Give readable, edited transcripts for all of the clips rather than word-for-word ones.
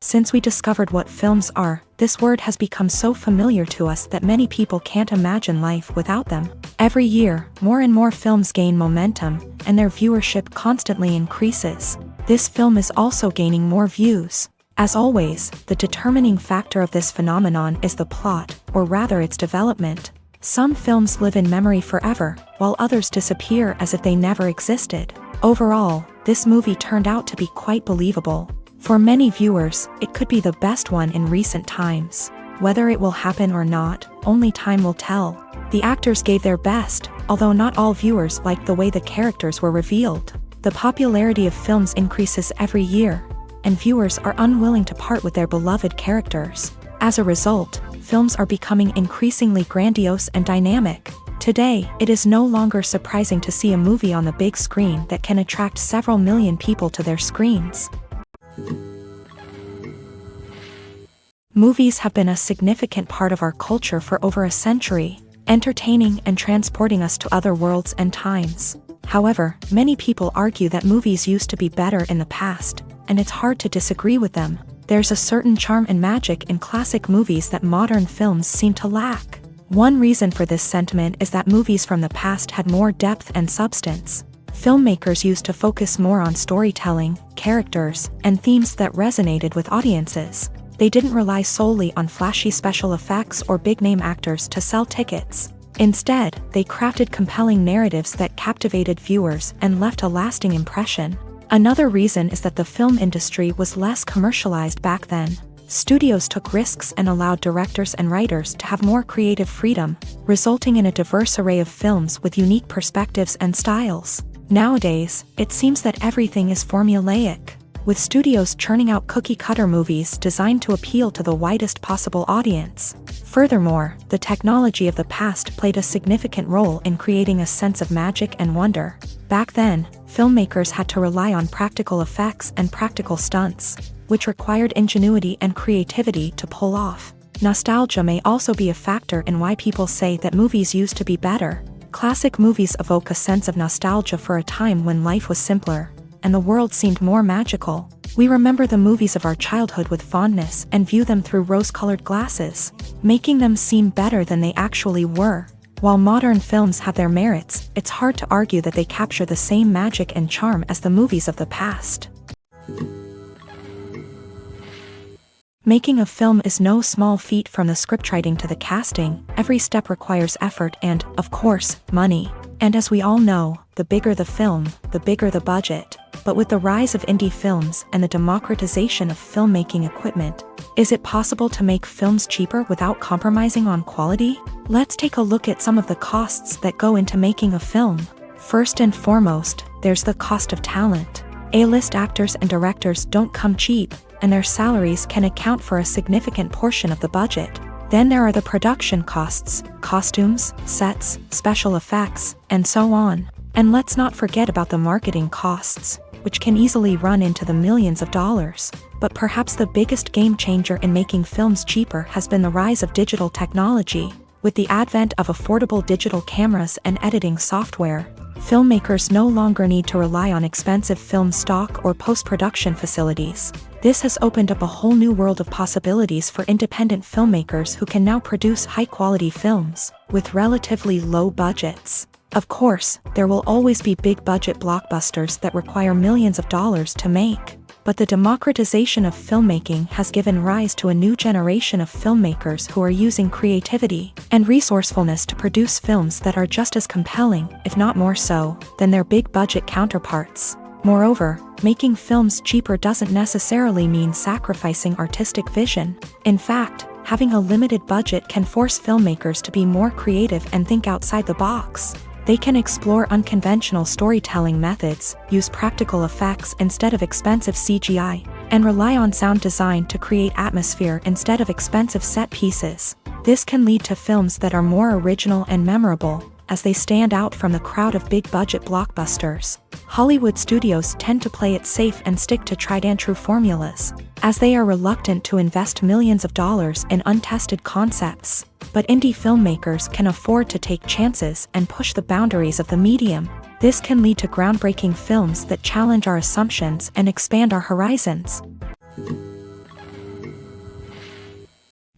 Since we discovered what films are, this word has become so familiar to us that many people can't imagine life without them. Every year, more and more films gain momentum, and their viewership constantly increases. This film is also gaining more views. As always, the determining factor of this phenomenon is the plot, or rather its development. Some films live in memory forever, while others disappear as if they never existed. Overall, this movie turned out to be quite believable. For many viewers, it could be the best one in recent times. Whether it will happen or not, only time will tell. The actors gave their best, although not all viewers liked the way the characters were revealed. The popularity of films increases every year, and viewers are unwilling to part with their beloved characters. As a result, films are becoming increasingly grandiose and dynamic. Today, it is no longer surprising to see a movie on the big screen that can attract several million people to their screens. Movies have been a significant part of our culture for over a century, entertaining and transporting us to other worlds and times. However, many people argue that movies used to be better in the past, and it's hard to disagree with them. There's a certain charm and magic in classic movies that modern films seem to lack. One reason for this sentiment is that movies from the past had more depth and substance. Filmmakers used to focus more on storytelling, characters, and themes that resonated with audiences. They didn't rely solely on flashy special effects or big-name actors to sell tickets. Instead, they crafted compelling narratives that captivated viewers and left a lasting impression. Another reason is that the film industry was less commercialized back then. Studios took risks and allowed directors and writers to have more creative freedom, resulting in a diverse array of films with unique perspectives and styles. Nowadays, it seems that everything is formulaic, with studios churning out cookie-cutter movies designed to appeal to the widest possible audience. Furthermore, the technology of the past played a significant role in creating a sense of magic and wonder. Back then, filmmakers had to rely on practical effects and practical stunts, which required ingenuity and creativity to pull off. Nostalgia may also be a factor in why people say that movies used to be better. Classic movies evoke a sense of nostalgia for a time when life was simpler, and the world seemed more magical. We remember the movies of our childhood with fondness and view them through rose-colored glasses, making them seem better than they actually were. While modern films have their merits, it's hard to argue that they capture the same magic and charm as the movies of the past. Making a film is no small feat. From the scriptwriting to the casting, every step requires effort and, of course, money. And as we all know, the bigger the film, the bigger the budget. But with the rise of indie films and the democratization of filmmaking equipment, is it possible to make films cheaper without compromising on quality? Let's take a look at some of the costs that go into making a film. First and foremost, there's the cost of talent. A-list actors and directors don't come cheap, and their salaries can account for a significant portion of the budget. Then there are the production costs, costumes, sets, special effects, and so on. And let's not forget about the marketing costs, which can easily run into the millions of dollars. But perhaps the biggest game changer in making films cheaper has been the rise of digital technology. With the advent of affordable digital cameras and editing software, filmmakers no longer need to rely on expensive film stock or post-production facilities. This has opened up a whole new world of possibilities for independent filmmakers who can now produce high-quality films with relatively low budgets. Of course, there will always be big-budget blockbusters that require millions of dollars to make. But the democratization of filmmaking has given rise to a new generation of filmmakers who are using creativity and resourcefulness to produce films that are just as compelling, if not more so, than their big-budget counterparts. Moreover, making films cheaper doesn't necessarily mean sacrificing artistic vision. In fact, having a limited budget can force filmmakers to be more creative and think outside the box. They can explore unconventional storytelling methods, use practical effects instead of expensive CGI, and rely on sound design to create atmosphere instead of expensive set pieces. This can lead to films that are more original and memorable, as they stand out from the crowd of big-budget blockbusters. Hollywood studios tend to play it safe and stick to tried-and-true formulas, as they are reluctant to invest millions of dollars in untested concepts. But indie filmmakers can afford to take chances and push the boundaries of the medium. This can lead to groundbreaking films that challenge our assumptions and expand our horizons.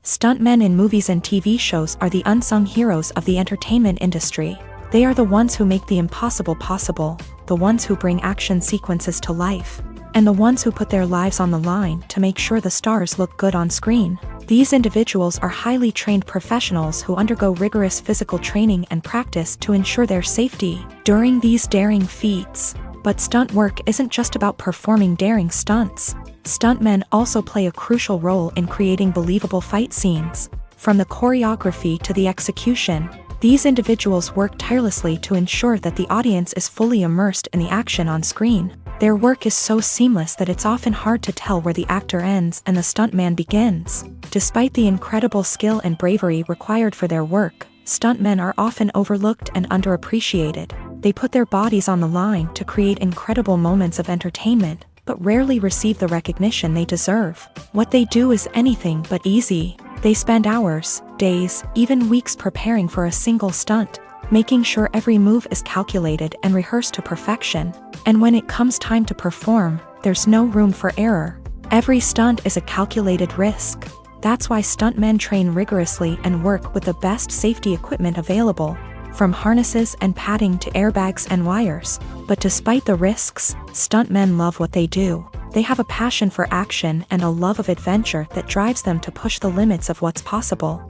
Stuntmen in movies and TV shows are the unsung heroes of the entertainment industry. They are the ones who make the impossible possible, the ones who bring action sequences to life, and the ones who put their lives on the line to make sure the stars look good on screen. These individuals are highly trained professionals who undergo rigorous physical training and practice to ensure their safety during these daring feats. But stunt work isn't just about performing daring stunts. Stuntmen also play a crucial role in creating believable fight scenes. From the choreography to the execution, these individuals work tirelessly to ensure that the audience is fully immersed in the action on screen. Their work is so seamless that it's often hard to tell where the actor ends and the stuntman begins. Despite the incredible skill and bravery required for their work, stuntmen are often overlooked and underappreciated. They put their bodies on the line to create incredible moments of entertainment, but rarely receive the recognition they deserve. What they do is anything but easy. They spend hours, days, even weeks preparing for a single stunt, making sure every move is calculated and rehearsed to perfection. And when it comes time to perform, there's no room for error. Every stunt is a calculated risk. That's why stuntmen train rigorously and work with the best safety equipment available, from harnesses and padding to airbags and wires. But despite the risks, stuntmen love what they do. They have a passion for action and a love of adventure that drives them to push the limits of what's possible.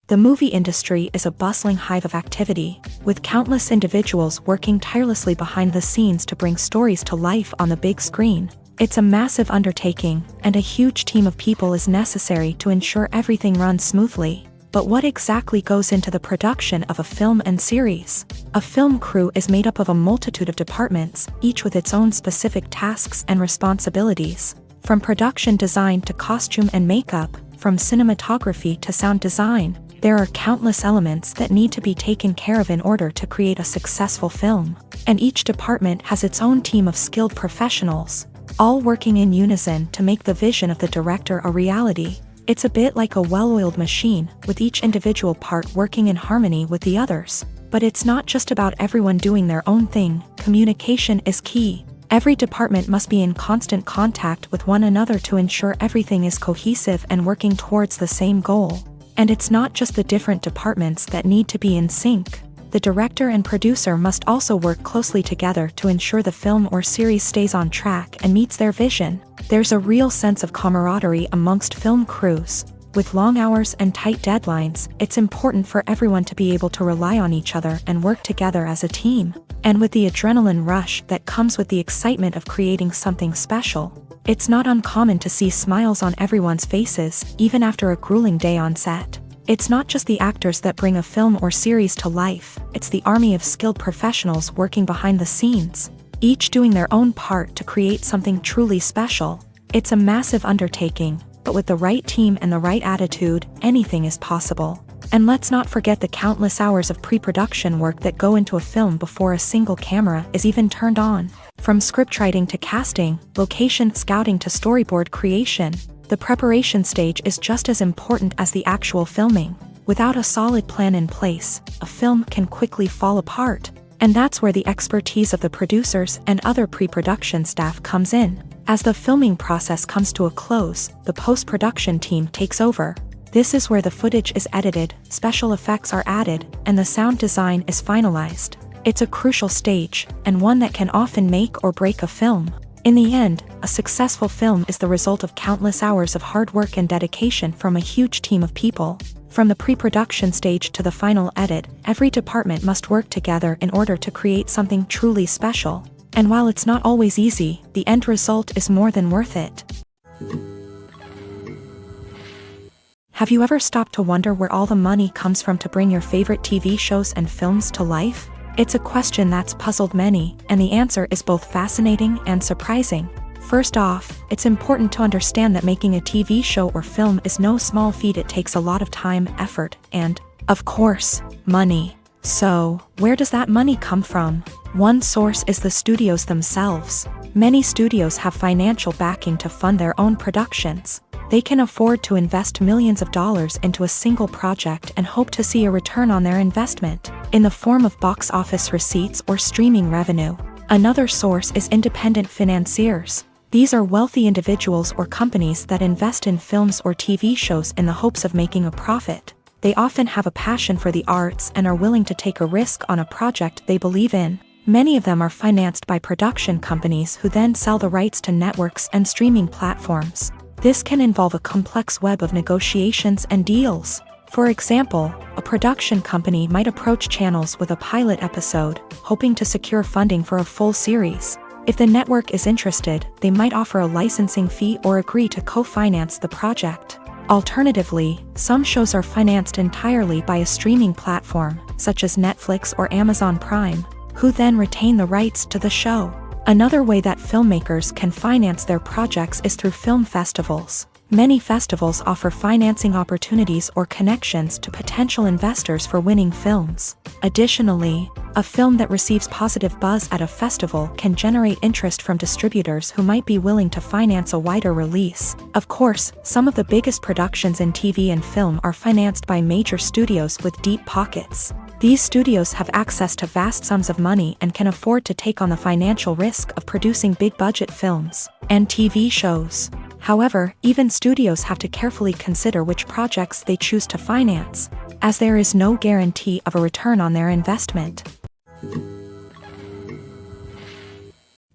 The movie industry is a bustling hive of activity, with countless individuals working tirelessly behind the scenes to bring stories to life on the big screen. It's a massive undertaking, and a huge team of people is necessary to ensure everything runs smoothly. But what exactly goes into the production of a film and series? A film crew is made up of a multitude of departments, each with its own specific tasks and responsibilities. From production design to costume and makeup, from cinematography to sound design, there are countless elements that need to be taken care of in order to create a successful film. And each department has its own team of skilled professionals, all working in unison to make the vision of the director a reality. It's a bit like a well-oiled machine, with each individual part working in harmony with the others. But it's not just about everyone doing their own thing. Communication is key. Every department must be in constant contact with one another to ensure everything is cohesive and working towards the same goal. And it's not just the different departments that need to be in sync. The director and producer must also work closely together to ensure the film or series stays on track and meets their vision. There's a real sense of camaraderie amongst film crews. With long hours and tight deadlines, it's important for everyone to be able to rely on each other and work together as a team. And with the adrenaline rush that comes with the excitement of creating something special, it's not uncommon to see smiles on everyone's faces, even after a grueling day on set. It's not just the actors that bring a film or series to life, it's the army of skilled professionals working behind the scenes, each doing their own part to create something truly special. It's a massive undertaking, but with the right team and the right attitude, anything is possible. And let's not forget the countless hours of pre-production work that go into a film before a single camera is even turned on. From scriptwriting to casting, location scouting to storyboard creation, the preparation stage is just as important as the actual filming. Without a solid plan in place, a film can quickly fall apart. And that's where the expertise of the producers and other pre-production staff comes in. As the filming process comes to a close, the post-production team takes over. This is where the footage is edited, special effects are added, and the sound design is finalized. It's a crucial stage, and one that can often make or break a film. In the end, a successful film is the result of countless hours of hard work and dedication from a huge team of people. From the pre-production stage to the final edit, every department must work together in order to create something truly special. And while it's not always easy, the end result is more than worth it. Have you ever stopped to wonder where all the money comes from to bring your favorite TV shows and films to life? It's a question that's puzzled many, and the answer is both fascinating and surprising. First off, it's important to understand that making a TV show or film is no small feat. It takes a lot of time, effort, and, of course, money. So, where does that money come from? One source is the studios themselves. Many studios have financial backing to fund their own productions. They can afford to invest millions of dollars into a single project and hope to see a return on their investment, in the form of box office receipts or streaming revenue. Another source is independent financiers. These are wealthy individuals or companies that invest in films or TV shows in the hopes of making a profit. They often have a passion for the arts and are willing to take a risk on a project they believe in. Many of them are financed by production companies who then sell the rights to networks and streaming platforms. This can involve a complex web of negotiations and deals. For example, a production company might approach channels with a pilot episode, hoping to secure funding for a full series. If the network is interested, they might offer a licensing fee or agree to co-finance the project. Alternatively, some shows are financed entirely by a streaming platform, such as Netflix or Amazon Prime, who then retain the rights to the show. Another way that filmmakers can finance their projects is through film festivals. Many festivals offer financing opportunities or connections to potential investors for winning films. Additionally, a film that receives positive buzz at a festival can generate interest from distributors who might be willing to finance a wider release. Of course, some of the biggest productions in TV and film are financed by major studios with deep pockets. These studios have access to vast sums of money and can afford to take on the financial risk of producing big-budget films and TV shows. However, even studios have to carefully consider which projects they choose to finance, as there is no guarantee of a return on their investment.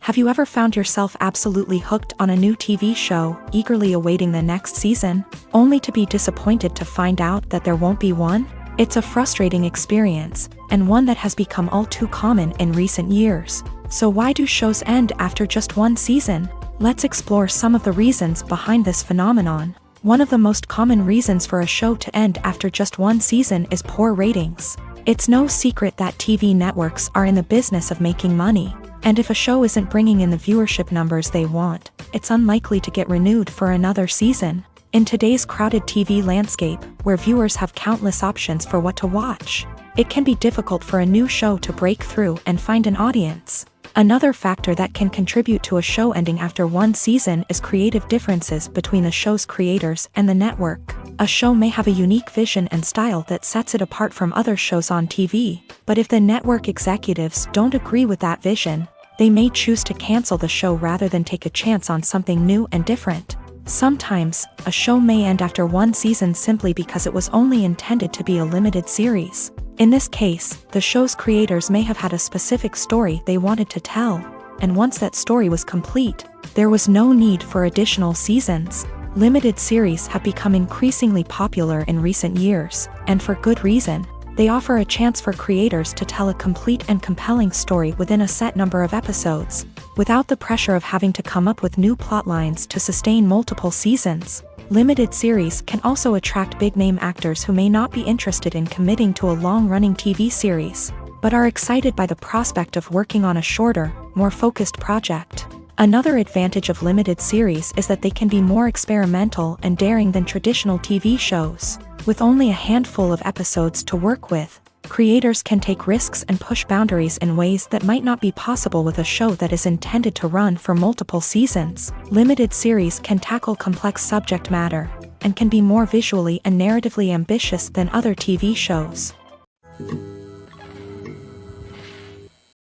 Have you ever found yourself absolutely hooked on a new TV show, eagerly awaiting the next season, only to be disappointed to find out that there won't be one? It's a frustrating experience, and one that has become all too common in recent years. So why do shows end after just one season? Let's explore some of the reasons behind this phenomenon. One of the most common reasons for a show to end after just one season is poor ratings. It's no secret that TV networks are in the business of making money, and if a show isn't bringing in the viewership numbers they want, it's unlikely to get renewed for another season. In today's crowded TV landscape, where viewers have countless options for what to watch, it can be difficult for a new show to break through and find an audience. Another factor that can contribute to a show ending after one season is creative differences between the show's creators and the network. A show may have a unique vision and style that sets it apart from other shows on TV, but if the network executives don't agree with that vision, they may choose to cancel the show rather than take a chance on something new and different. Sometimes, a show may end after one season simply because it was only intended to be a limited series. In this case, the show's creators may have had a specific story they wanted to tell, and once that story was complete, there was no need for additional seasons. Limited series have become increasingly popular in recent years, and for good reason. They offer a chance for creators to tell a complete and compelling story within a set number of episodes, without the pressure of having to come up with new plot lines to sustain multiple seasons. Limited series can also attract big-name actors who may not be interested in committing to a long-running TV series, but are excited by the prospect of working on a shorter, more focused project. Another advantage of limited series is that they can be more experimental and daring than traditional TV shows. With only a handful of episodes to work with, creators can take risks and push boundaries in ways that might not be possible with a show that is intended to run for multiple seasons. Limited series can tackle complex subject matter, and can be more visually and narratively ambitious than other TV shows.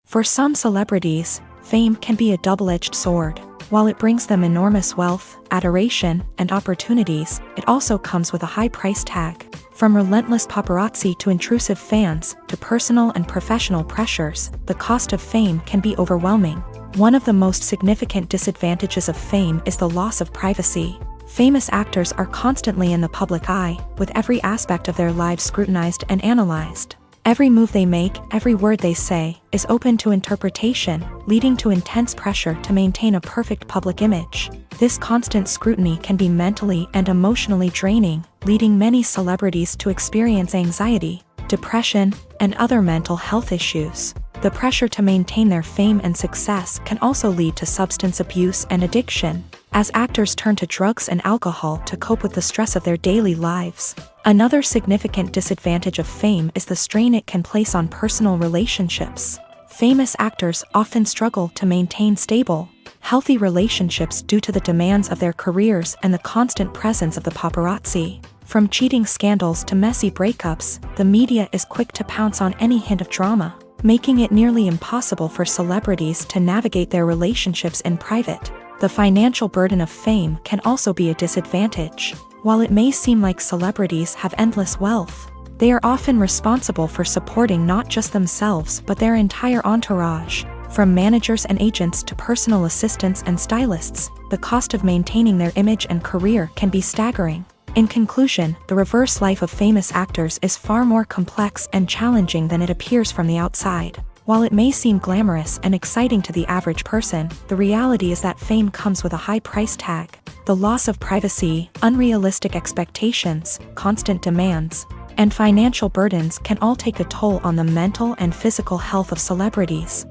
For some celebrities, fame can be a double-edged sword. While it brings them enormous wealth, adoration, and opportunities, it also comes with a high price tag. From relentless paparazzi to intrusive fans, to personal and professional pressures, the cost of fame can be overwhelming. One of the most significant disadvantages of fame is the loss of privacy. Famous actors are constantly in the public eye, with every aspect of their lives scrutinized and analyzed. Every move they make, every word they say, is open to interpretation, leading to intense pressure to maintain a perfect public image. This constant scrutiny can be mentally and emotionally draining, leading many celebrities to experience anxiety, depression, and other mental health issues. The pressure to maintain their fame and success can also lead to substance abuse and addiction, as actors turn to drugs and alcohol to cope with the stress of their daily lives. Another significant disadvantage of fame is the strain it can place on personal relationships. Famous actors often struggle to maintain stable, healthy relationships due to the demands of their careers and the constant presence of the paparazzi. From cheating scandals to messy breakups, the media is quick to pounce on any hint of drama, making it nearly impossible for celebrities to navigate their relationships in private. The financial burden of fame can also be a disadvantage. While it may seem like celebrities have endless wealth, they are often responsible for supporting not just themselves but their entire entourage. From managers and agents to personal assistants and stylists, the cost of maintaining their image and career can be staggering. In conclusion, the reverse life of famous actors is far more complex and challenging than it appears from the outside. While it may seem glamorous and exciting to the average person, the reality is that fame comes with a high price tag. The loss of privacy, unrealistic expectations, constant demands, and financial burdens can all take a toll on the mental and physical health of celebrities.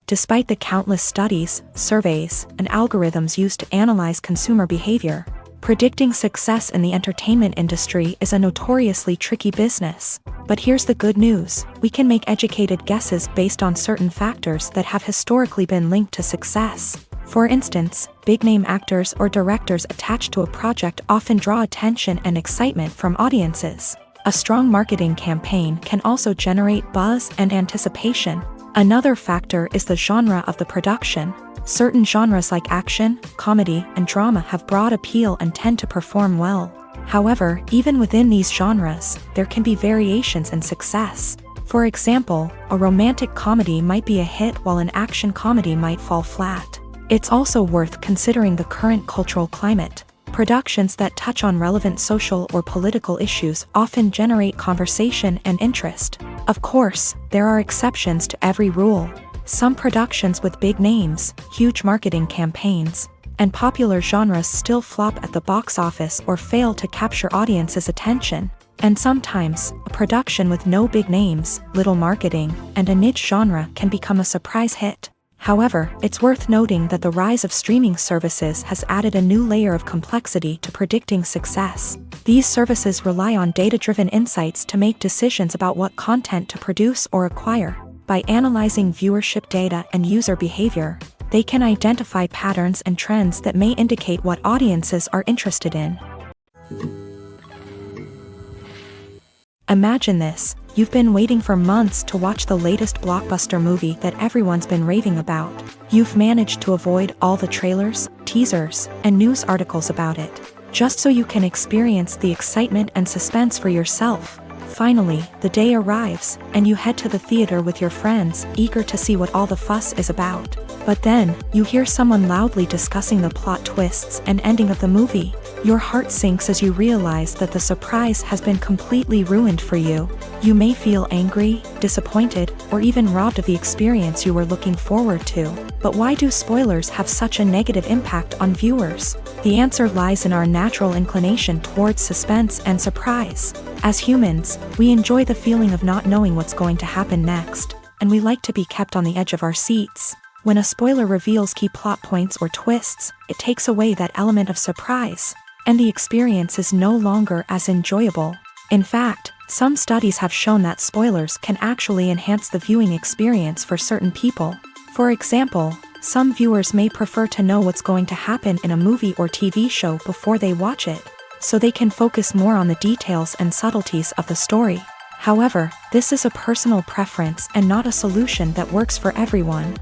Despite the countless studies, surveys, and algorithms used to analyze consumer behavior, predicting success in the entertainment industry is a notoriously tricky business. But here's the good news: we can make educated guesses based on certain factors that have historically been linked to success. For instance, big-name actors or directors attached to a project often draw attention and excitement from audiences. A strong marketing campaign can also generate buzz and anticipation. Another factor is the genre of the production. Certain genres like action, comedy, and drama have broad appeal and tend to perform well. However, even within these genres, there can be variations in success. For example, a romantic comedy might be a hit while an action comedy might fall flat. It's also worth considering the current cultural climate. Productions that touch on relevant social or political issues often generate conversation and interest. Of course, there are exceptions to every rule. Some productions with big names, huge marketing campaigns, and popular genres still flop at the box office or fail to capture audiences' attention. And sometimes, a production with no big names, little marketing, and a niche genre can become a surprise hit. However, it's worth noting that the rise of streaming services has added a new layer of complexity to predicting success. These services rely on data-driven insights to make decisions about what content to produce or acquire. By analyzing viewership data and user behavior, they can identify patterns and trends that may indicate what audiences are interested in. Imagine this: you've been waiting for months to watch the latest blockbuster movie that everyone's been raving about. You've managed to avoid all the trailers, teasers, and news articles about it, just so you can experience the excitement and suspense for yourself. Finally, the day arrives, and you head to the theater with your friends, eager to see what all the fuss is about. But then, you hear someone loudly discussing the plot twists and ending of the movie. Your heart sinks as you realize that the surprise has been completely ruined for you. You may feel angry, disappointed, or even robbed of the experience you were looking forward to. But why do spoilers have such a negative impact on viewers? The answer lies in our natural inclination towards suspense and surprise. As humans, we enjoy the feeling of not knowing what's going to happen next, and we like to be kept on the edge of our seats. When a spoiler reveals key plot points or twists, it takes away that element of surprise, and the experience is no longer as enjoyable. In fact, some studies have shown that spoilers can actually enhance the viewing experience for certain people. For example, some viewers may prefer to know what's going to happen in a movie or TV show before they watch it, so they can focus more on the details and subtleties of the story. However, this is a personal preference and not a solution that works for everyone.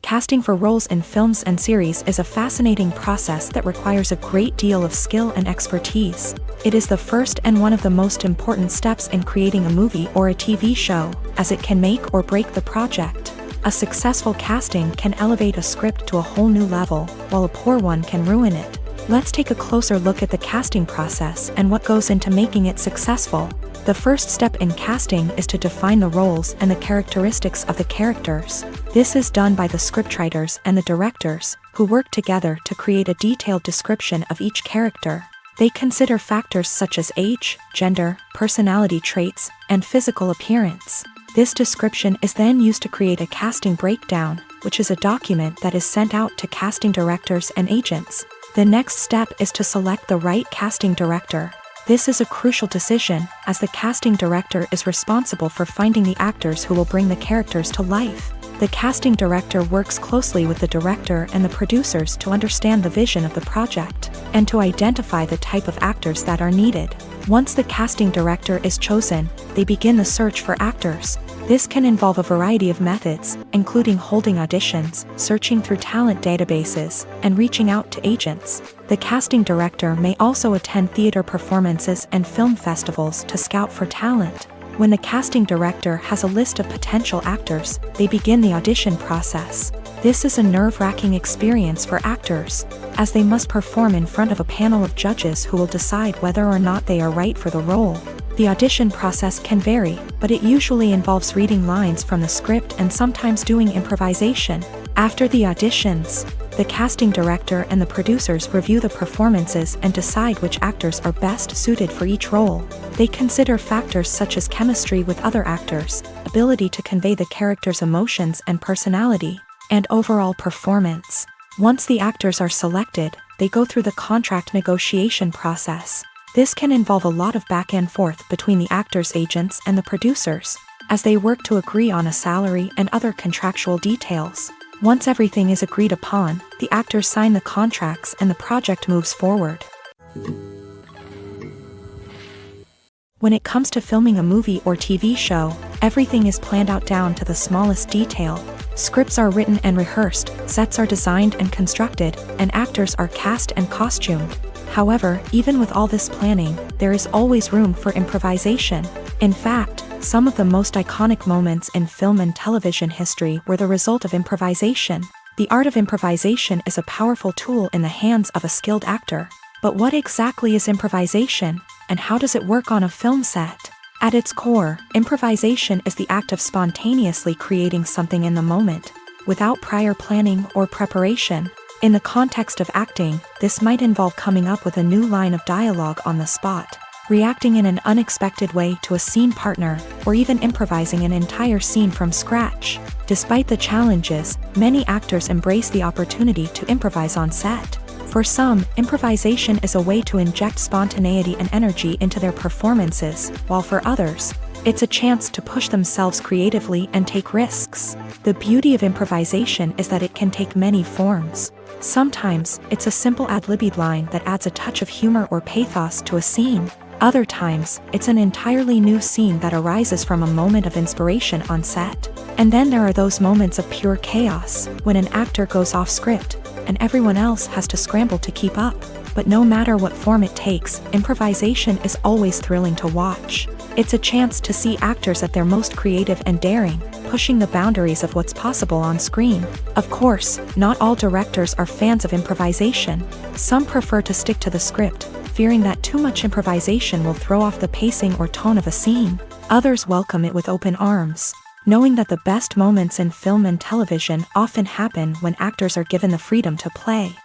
Casting for roles in films and series is a fascinating process that requires a great deal of skill and expertise. It is the first and one of the most important steps in creating a movie or a TV show, as it can make or break the project. A successful casting can elevate a script to a whole new level, while a poor one can ruin it. Let's take a closer look at the casting process and what goes into making it successful. The first step in casting is to define the roles and the characteristics of the characters. This is done by the scriptwriters and the directors, who work together to create a detailed description of each character. They consider factors such as age, gender, personality traits, and physical appearance. This description is then used to create a casting breakdown, which is a document that is sent out to casting directors and agents. The next step is to select the right casting director. This is a crucial decision, as the casting director is responsible for finding the actors who will bring the characters to life. The casting director works closely with the director and the producers to understand the vision of the project, and to identify the type of actors that are needed. Once the casting director is chosen, they begin the search for actors. This can involve a variety of methods, including holding auditions, searching through talent databases, and reaching out to agents. The casting director may also attend theater performances and film festivals to scout for talent. When the casting director has a list of potential actors, they begin the audition process. This is a nerve-wracking experience for actors, as they must perform in front of a panel of judges who will decide whether or not they are right for the role. The audition process can vary, but it usually involves reading lines from the script and sometimes doing improvisation. After the auditions, the casting director and the producers review the performances and decide which actors are best suited for each role. They consider factors such as chemistry with other actors, ability to convey the character's emotions and personality, and overall performance. Once the actors are selected, they go through the contract negotiation process. This can involve a lot of back and forth between the actors' agents and the producers, as they work to agree on a salary and other contractual details. Once everything is agreed upon, the actors sign the contracts and the project moves forward. When it comes to filming a movie or TV show, everything is planned out down to the smallest detail. Scripts are written and rehearsed, sets are designed and constructed, and actors are cast and costumed. However, even with all this planning, there is always room for improvisation. In fact, some of the most iconic moments in film and television history were the result of improvisation. The art of improvisation is a powerful tool in the hands of a skilled actor. But what exactly is improvisation, and how does it work on a film set? At its core, improvisation is the act of spontaneously creating something in the moment, without prior planning or preparation. In the context of acting, this might involve coming up with a new line of dialogue on the spot, reacting in an unexpected way to a scene partner, or even improvising an entire scene from scratch. Despite the challenges, many actors embrace the opportunity to improvise on set. For some, improvisation is a way to inject spontaneity and energy into their performances, while for others, it's a chance to push themselves creatively and take risks. The beauty of improvisation is that it can take many forms. Sometimes, it's a simple ad-libbed line that adds a touch of humor or pathos to a scene. Other times, it's an entirely new scene that arises from a moment of inspiration on set. And then there are those moments of pure chaos, when an actor goes off script, and everyone else has to scramble to keep up. But no matter what form it takes, improvisation is always thrilling to watch. It's a chance to see actors at their most creative and daring, pushing the boundaries of what's possible on screen. Of course, not all directors are fans of improvisation. Some prefer to stick to the script, fearing that too much improvisation will throw off the pacing or tone of a scene. Others welcome it with open arms, knowing that the best moments in film and television often happen when actors are given the freedom to play.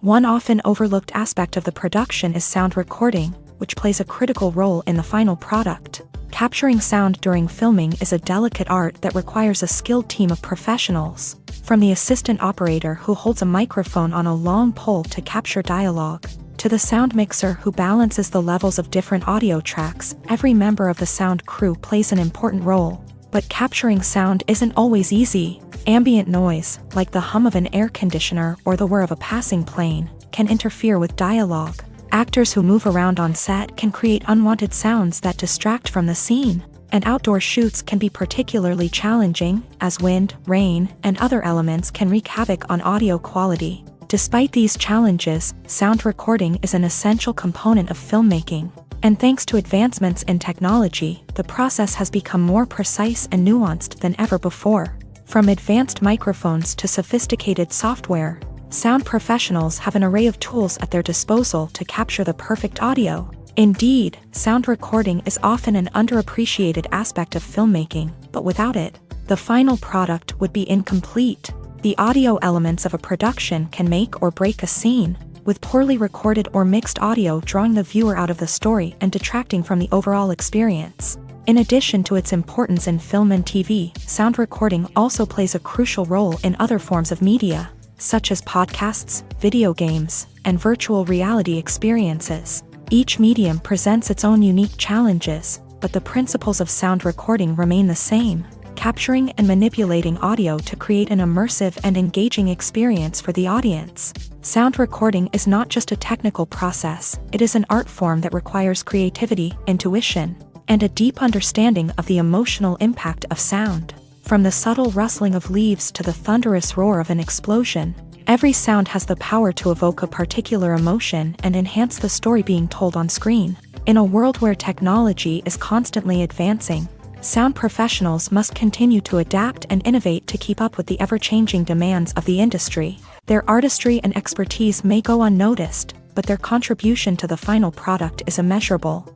One often overlooked aspect of the production is sound recording, which plays a critical role in the final product. Capturing sound during filming is a delicate art that requires a skilled team of professionals. From the assistant operator who holds a microphone on a long pole to capture dialogue, to the sound mixer who balances the levels of different audio tracks, every member of the sound crew plays an important role. But capturing sound isn't always easy. Ambient noise, like the hum of an air conditioner or the whir of a passing plane, can interfere with dialogue. Actors who move around on set can create unwanted sounds that distract from the scene, and outdoor shoots can be particularly challenging, as wind, rain, and other elements can wreak havoc on audio quality. Despite these challenges, sound recording is an essential component of filmmaking, and thanks to advancements in technology, the process has become more precise and nuanced than ever before. From advanced microphones to sophisticated software, sound professionals have an array of tools at their disposal to capture the perfect audio. Indeed, sound recording is often an underappreciated aspect of filmmaking, but without it, the final product would be incomplete. The audio elements of a production can make or break a scene, with poorly recorded or mixed audio drawing the viewer out of the story and detracting from the overall experience. In addition to its importance in film and TV, sound recording also plays a crucial role in other forms of media, such as podcasts, video games, and virtual reality experiences. Each medium presents its own unique challenges, but the principles of sound recording remain the same: capturing and manipulating audio to create an immersive and engaging experience for the audience. Sound recording is not just a technical process, it is an art form that requires creativity, intuition, and a deep understanding of the emotional impact of sound. From the subtle rustling of leaves to the thunderous roar of an explosion, every sound has the power to evoke a particular emotion and enhance the story being told on screen. In a world where technology is constantly advancing, sound professionals must continue to adapt and innovate to keep up with the ever-changing demands of the industry. Their artistry and expertise may go unnoticed, but their contribution to the final product is immeasurable.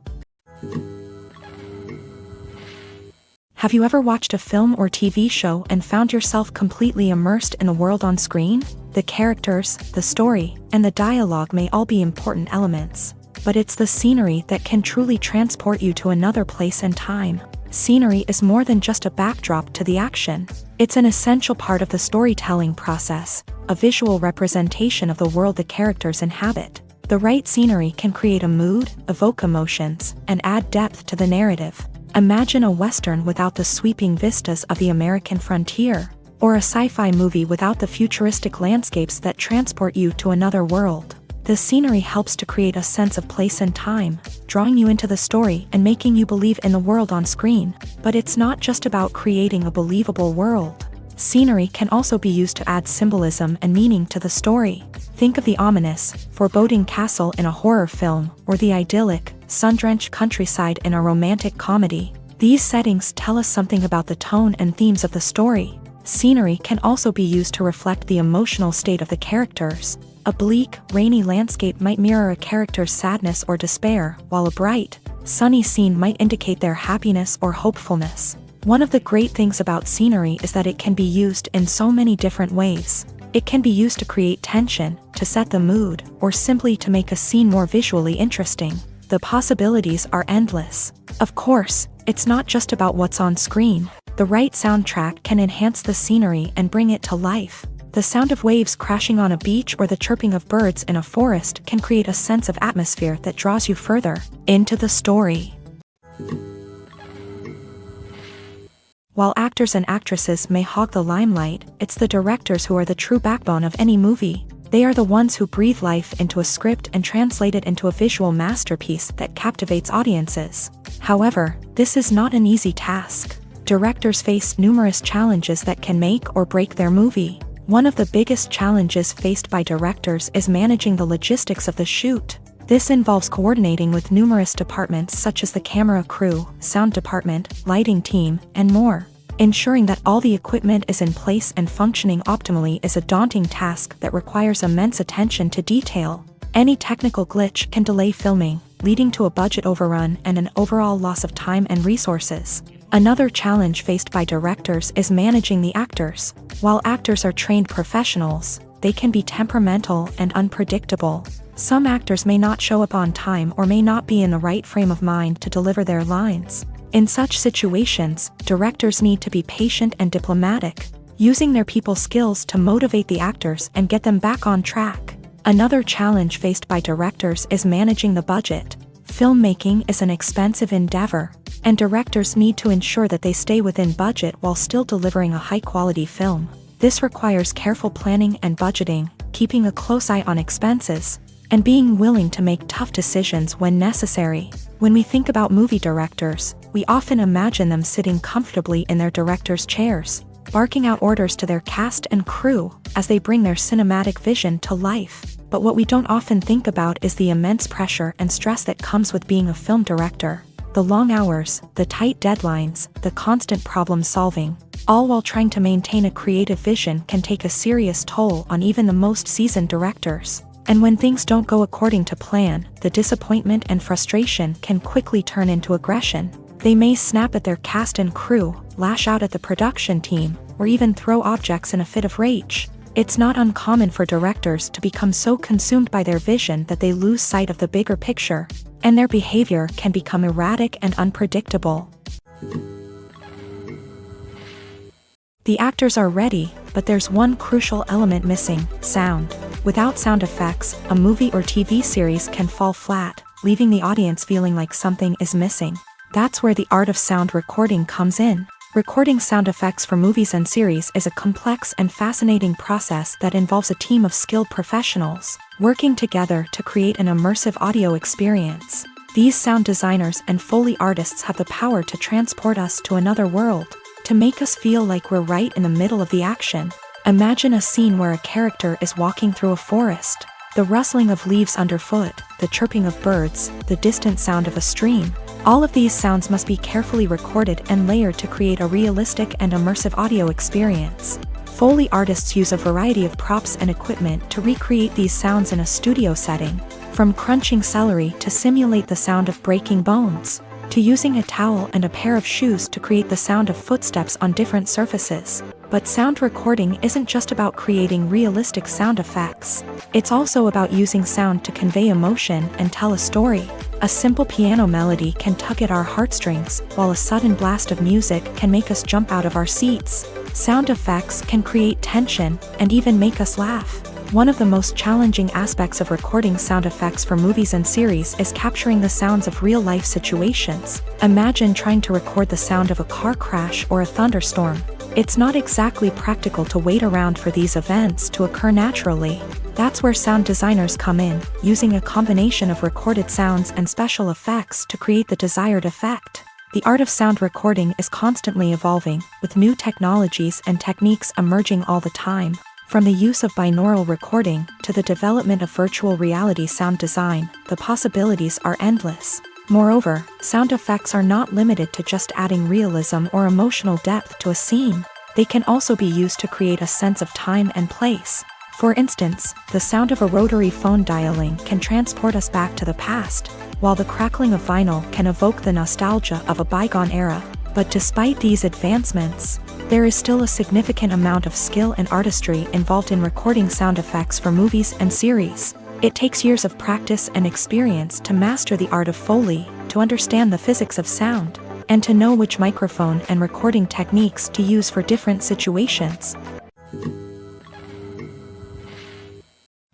Have you ever watched a film or TV show and found yourself completely immersed in the world on screen? The characters, the story, and the dialogue may all be important elements, but it's the scenery that can truly transport you to another place and time. Scenery is more than just a backdrop to the action. It's an essential part of the storytelling process, a visual representation of the world the characters inhabit. The right scenery can create a mood, evoke emotions, and add depth to the narrative. Imagine a Western without the sweeping vistas of the American frontier, or a sci-fi movie without the futuristic landscapes that transport you to another world. The scenery helps to create a sense of place and time, drawing you into the story and making you believe in the world on screen. But it's not just about creating a believable world. Scenery can also be used to add symbolism and meaning to the story. Think of the ominous, foreboding castle in a horror film, or the idyllic, sun-drenched countryside in a romantic comedy. These settings tell us something about the tone and themes of the story. Scenery can also be used to reflect the emotional state of the characters. A bleak, rainy landscape might mirror a character's sadness or despair, while a bright, sunny scene might indicate their happiness or hopefulness. One of the great things about scenery is that it can be used in so many different ways. It can be used to create tension, to set the mood, or simply to make a scene more visually interesting. The possibilities are endless. Of course, it's not just about what's on screen. The right soundtrack can enhance the scenery and bring it to life. The sound of waves crashing on a beach or the chirping of birds in a forest can create a sense of atmosphere that draws you further into the story. While actors and actresses may hog the limelight, it's the directors who are the true backbone of any movie. They are the ones who breathe life into a script and translate it into a visual masterpiece that captivates audiences. However, this is not an easy task. Directors face numerous challenges that can make or break their movie. One of the biggest challenges faced by directors is managing the logistics of the shoot. This involves coordinating with numerous departments such as the camera crew, sound department, lighting team, and more. Ensuring that all the equipment is in place and functioning optimally is a daunting task that requires immense attention to detail. Any technical glitch can delay filming, leading to a budget overrun and an overall loss of time and resources. Another challenge faced by directors is managing the actors. While actors are trained professionals, they can be temperamental and unpredictable. Some actors may not show up on time or may not be in the right frame of mind to deliver their lines. In such situations, directors need to be patient and diplomatic, using their people skills to motivate the actors and get them back on track. Another challenge faced by directors is managing the budget. Filmmaking is an expensive endeavor, and directors need to ensure that they stay within budget while still delivering a high-quality film. This requires careful planning and budgeting, keeping a close eye on expenses, and being willing to make tough decisions when necessary. When we think about movie directors, we often imagine them sitting comfortably in their director's chairs, barking out orders to their cast and crew as they bring their cinematic vision to life. But what we don't often think about is the immense pressure and stress that comes with being a film director. The long hours, the tight deadlines, the constant problem solving, all while trying to maintain a creative vision can take a serious toll on even the most seasoned directors. And when things don't go according to plan, the disappointment and frustration can quickly turn into aggression. They may snap at their cast and crew, lash out at the production team, or even throw objects in a fit of rage. It's not uncommon for directors to become so consumed by their vision that they lose sight of the bigger picture, and their behavior can become erratic and unpredictable. The actors are ready, but there's one crucial element missing: sound. Without sound effects, a movie or TV series can fall flat, leaving the audience feeling like something is missing. That's where the art of sound recording comes in. Recording sound effects for movies and series is a complex and fascinating process that involves a team of skilled professionals working together to create an immersive audio experience. These sound designers and Foley artists have the power to transport us to another world, to make us feel like we're right in the middle of the action. Imagine a scene where a character is walking through a forest. The rustling of leaves underfoot, the chirping of birds, the distant sound of a stream. All of these sounds must be carefully recorded and layered to create a realistic and immersive audio experience. Foley artists use a variety of props and equipment to recreate these sounds in a studio setting, from crunching celery to simulate the sound of breaking bones, to using a towel and a pair of shoes to create the sound of footsteps on different surfaces. But sound recording isn't just about creating realistic sound effects. It's also about using sound to convey emotion and tell a story. A simple piano melody can tug at our heartstrings, while a sudden blast of music can make us jump out of our seats. Sound effects can create tension and even make us laugh. One of the most challenging aspects of recording sound effects for movies and series is capturing the sounds of real-life situations. Imagine trying to record the sound of a car crash or a thunderstorm. It's not exactly practical to wait around for these events to occur naturally. That's where sound designers come in, using a combination of recorded sounds and special effects to create the desired effect. The art of sound recording is constantly evolving, with new technologies and techniques emerging all the time. From the use of binaural recording to the development of virtual reality sound design, the possibilities are endless. Moreover, sound effects are not limited to just adding realism or emotional depth to a scene. They can also be used to create a sense of time and place. For instance, the sound of a rotary phone dialing can transport us back to the past, while the crackling of vinyl can evoke the nostalgia of a bygone era. But despite these advancements, there is still a significant amount of skill and artistry involved in recording sound effects for movies and series. It takes years of practice and experience to master the art of Foley, to understand the physics of sound, and to know which microphone and recording techniques to use for different situations.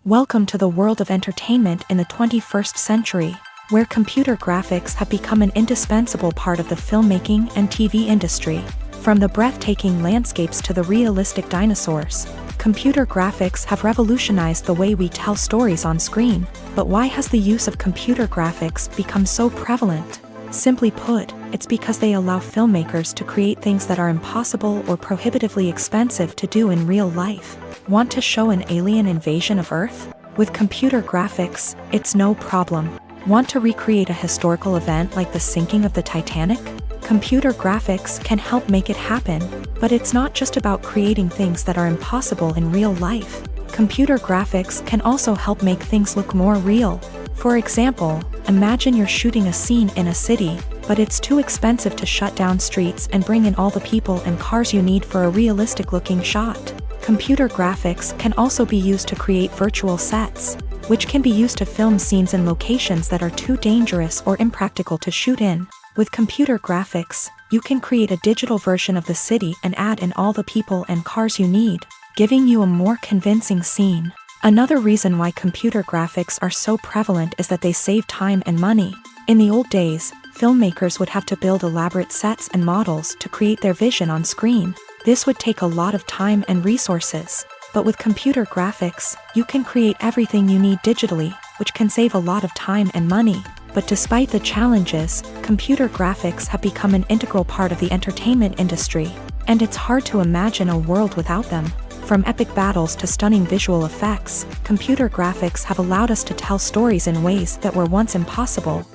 Welcome to the world of entertainment in the 21st century, where computer graphics have become an indispensable part of the filmmaking and TV industry. From the breathtaking landscapes to the realistic dinosaurs, computer graphics have revolutionized the way we tell stories on screen. But why has the use of computer graphics become so prevalent? Simply put, it's because they allow filmmakers to create things that are impossible or prohibitively expensive to do in real life. Want to show an alien invasion of Earth? With computer graphics, it's no problem. Want to recreate a historical event like the sinking of the Titanic? Computer graphics can help make it happen, but it's not just about creating things that are impossible in real life. Computer graphics can also help make things look more real. For example, imagine you're shooting a scene in a city, but it's too expensive to shut down streets and bring in all the people and cars you need for a realistic-looking shot. Computer graphics can also be used to create virtual sets, which can be used to film scenes in locations that are too dangerous or impractical to shoot in. With computer graphics, you can create a digital version of the city and add in all the people and cars you need, giving you a more convincing scene. Another reason why computer graphics are so prevalent is that they save time and money. In the old days, filmmakers would have to build elaborate sets and models to create their vision on screen. This would take a lot of time and resources. But with computer graphics, you can create everything you need digitally, which can save a lot of time and money. But despite the challenges, computer graphics have become an integral part of the entertainment industry, and it's hard to imagine a world without them. From epic battles to stunning visual effects, computer graphics have allowed us to tell stories in ways that were once impossible.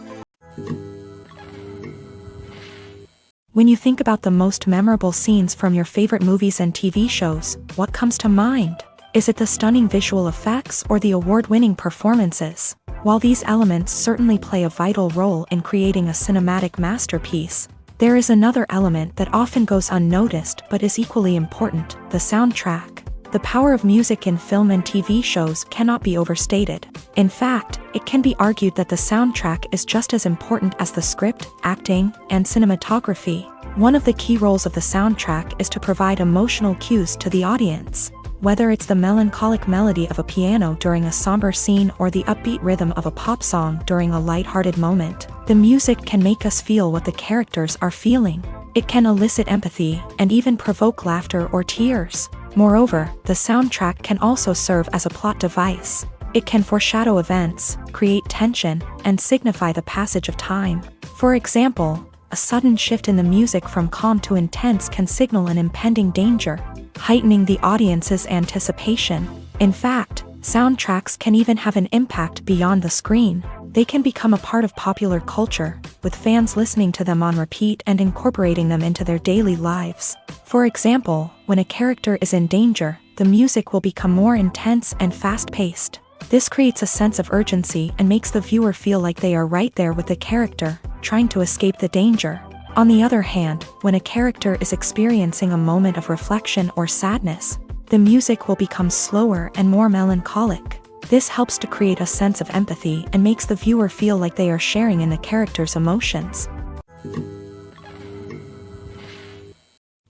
When you think about the most memorable scenes from your favorite movies and TV shows, what comes to mind? Is it the stunning visual effects or the award-winning performances? While these elements certainly play a vital role in creating a cinematic masterpiece, there is another element that often goes unnoticed but is equally important: the soundtrack. The power of music in film and TV shows cannot be overstated. In fact, it can be argued that the soundtrack is just as important as the script, acting, and cinematography. One of the key roles of the soundtrack is to provide emotional cues to the audience. Whether it's the melancholic melody of a piano during a somber scene or the upbeat rhythm of a pop song during a lighthearted moment, the music can make us feel what the characters are feeling. It can elicit empathy and even provoke laughter or tears. Moreover, the soundtrack can also serve as a plot device. It can foreshadow events, create tension, and signify the passage of time. For example, a sudden shift in the music from calm to intense can signal an impending danger, heightening the audience's anticipation. In fact, soundtracks can even have an impact beyond the screen. They can become a part of popular culture, with fans listening to them on repeat and incorporating them into their daily lives. For example, when a character is in danger, the music will become more intense and fast-paced. This creates a sense of urgency and makes the viewer feel like they are right there with the character, trying to escape the danger. On the other hand, when a character is experiencing a moment of reflection or sadness, the music will become slower and more melancholic. This helps to create a sense of empathy and makes the viewer feel like they are sharing in the character's emotions.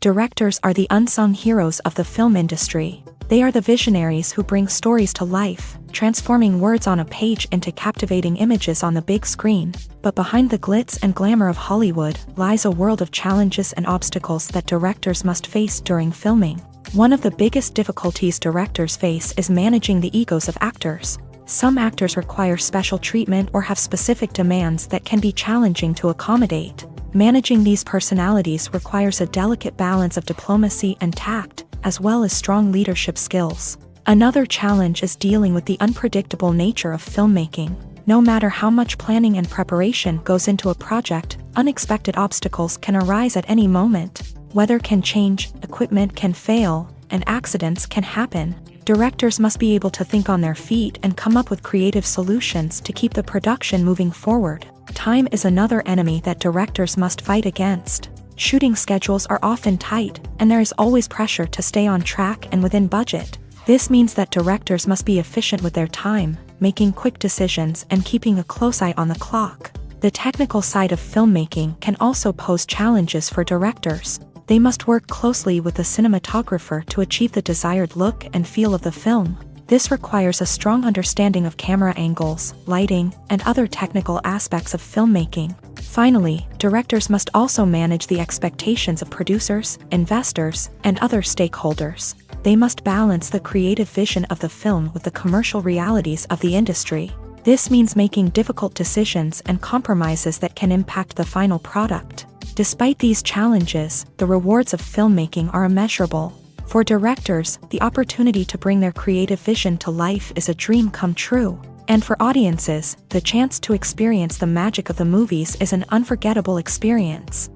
Directors are the unsung heroes of the film industry. They are the visionaries who bring stories to life, transforming words on a page into captivating images on the big screen. But behind the glitz and glamour of Hollywood lies a world of challenges and obstacles that directors must face during filming. One of the biggest difficulties directors face is managing the egos of actors. Some actors require special treatment or have specific demands that can be challenging to accommodate. Managing these personalities requires a delicate balance of diplomacy and tact, as well as strong leadership skills. Another challenge is dealing with the unpredictable nature of filmmaking. No matter how much planning and preparation goes into a project, unexpected obstacles can arise at any moment. Weather can change, equipment can fail, and accidents can happen. Directors must be able to think on their feet and come up with creative solutions to keep the production moving forward. Time is another enemy that directors must fight against. Shooting schedules are often tight, and there is always pressure to stay on track and within budget. This means that directors must be efficient with their time, making quick decisions and keeping a close eye on the clock. The technical side of filmmaking can also pose challenges for directors. They must work closely with the cinematographer to achieve the desired look and feel of the film. This requires a strong understanding of camera angles, lighting, and other technical aspects of filmmaking. Finally, directors must also manage the expectations of producers, investors, and other stakeholders. They must balance the creative vision of the film with the commercial realities of the industry. This means making difficult decisions and compromises that can impact the final product. Despite these challenges, the rewards of filmmaking are immeasurable. For directors, the opportunity to bring their creative vision to life is a dream come true. And for audiences, the chance to experience the magic of the movies is an unforgettable experience.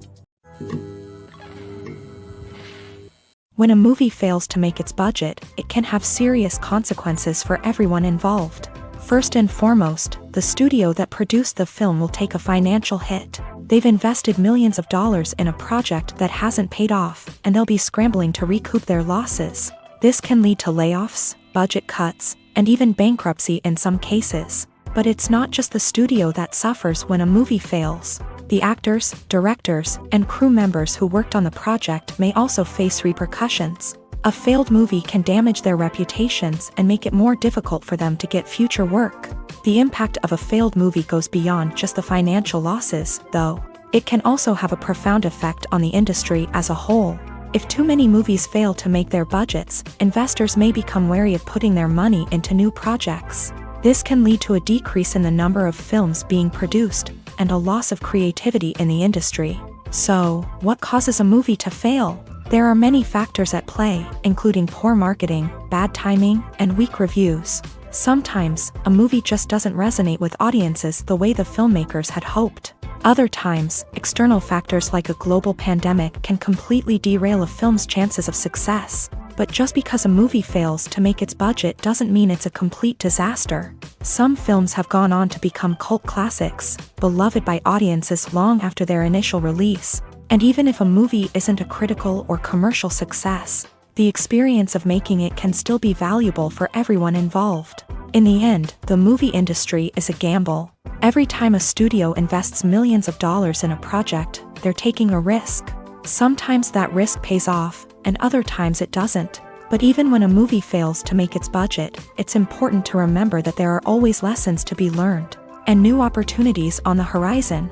When a movie fails to make its budget, it can have serious consequences for everyone involved. First and foremost, the studio that produced the film will take a financial hit. They've invested millions of dollars in a project that hasn't paid off, and they'll be scrambling to recoup their losses. This can lead to layoffs, budget cuts, and even bankruptcy in some cases. But it's not just the studio that suffers when a movie fails. The actors, directors, and crew members who worked on the project may also face repercussions. A failed movie can damage their reputations and make it more difficult for them to get future work. The impact of a failed movie goes beyond just the financial losses, though. It can also have a profound effect on the industry as a whole. If too many movies fail to make their budgets, investors may become wary of putting their money into new projects. This can lead to a decrease in the number of films being produced and a loss of creativity in the industry. So, what causes a movie to fail? There are many factors at play, including poor marketing, bad timing, and weak reviews. Sometimes, a movie just doesn't resonate with audiences the way the filmmakers had hoped. Other times, external factors like a global pandemic can completely derail a film's chances of success. But just because a movie fails to make its budget doesn't mean it's a complete disaster. Some films have gone on to become cult classics, beloved by audiences long after their initial release. And even if a movie isn't a critical or commercial success, the experience of making it can still be valuable for everyone involved. In the end, the movie industry is a gamble. Every time a studio invests millions of dollars in a project, they're taking a risk. Sometimes that risk pays off, and other times it doesn't. But even when a movie fails to make its budget, it's important to remember that there are always lessons to be learned, and new opportunities on the horizon.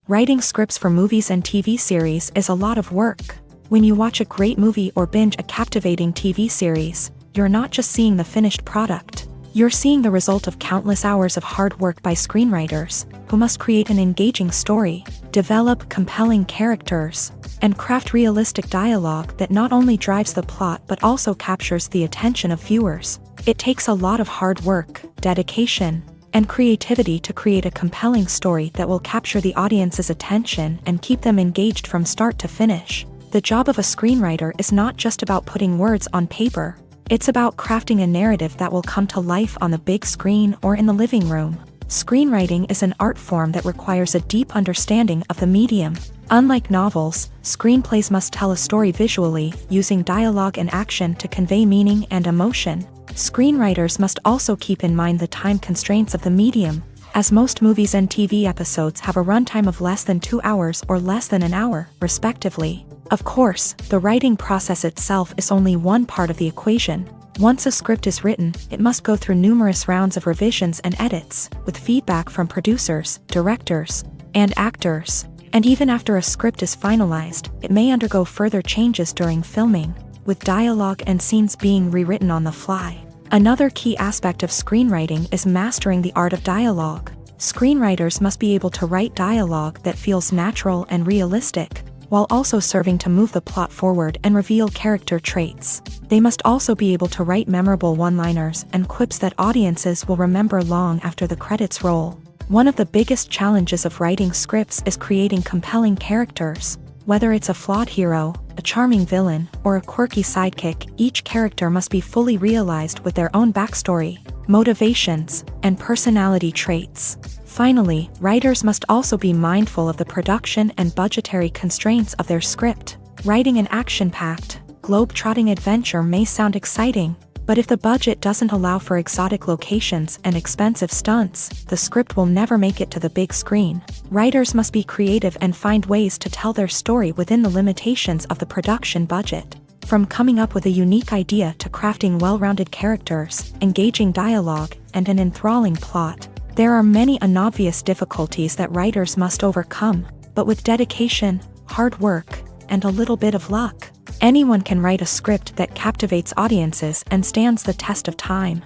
Writing scripts for movies and TV series is a lot of work. When you watch a great movie or binge a captivating TV series, you're not just seeing the finished product. You're seeing the result of countless hours of hard work by screenwriters, who must create an engaging story, develop compelling characters, and craft realistic dialogue that not only drives the plot but also captures the attention of viewers. It takes a lot of hard work, dedication, and creativity to create a compelling story that will capture the audience's attention and keep them engaged from start to finish. The job of a screenwriter is not just about putting words on paper. It's about crafting a narrative that will come to life on the big screen or in the living room. Screenwriting is an art form that requires a deep understanding of the medium. Unlike novels, screenplays must tell a story visually, using dialogue and action to convey meaning and emotion. Screenwriters must also keep in mind the time constraints of the medium, as most movies and TV episodes have a runtime of less than 2 hours or less than an hour, respectively. Of course, the writing process itself is only one part of the equation. Once a script is written, it must go through numerous rounds of revisions and edits, with feedback from producers, directors, and actors. And even after a script is finalized, it may undergo further changes during filming, with dialogue and scenes being rewritten on the fly. Another key aspect of screenwriting is mastering the art of dialogue. Screenwriters must be able to write dialogue that feels natural and realistic, while also serving to move the plot forward and reveal character traits. They must also be able to write memorable one-liners and quips that audiences will remember long after the credits roll. One of the biggest challenges of writing scripts is creating compelling characters. Whether it's a flawed hero, a charming villain, or a quirky sidekick, each character must be fully realized with their own backstory, motivations, and personality traits. Finally, writers must also be mindful of the production and budgetary constraints of their script. Writing an action-packed, globe-trotting adventure may sound exciting, but if the budget doesn't allow for exotic locations and expensive stunts, the script will never make it to the big screen. Writers must be creative and find ways to tell their story within the limitations of the production budget. From coming up with a unique idea to crafting well-rounded characters, engaging dialogue, and an enthralling plot, there are many unobvious difficulties that writers must overcome, but with dedication, hard work, and a little bit of luck, anyone can write a script that captivates audiences and stands the test of time.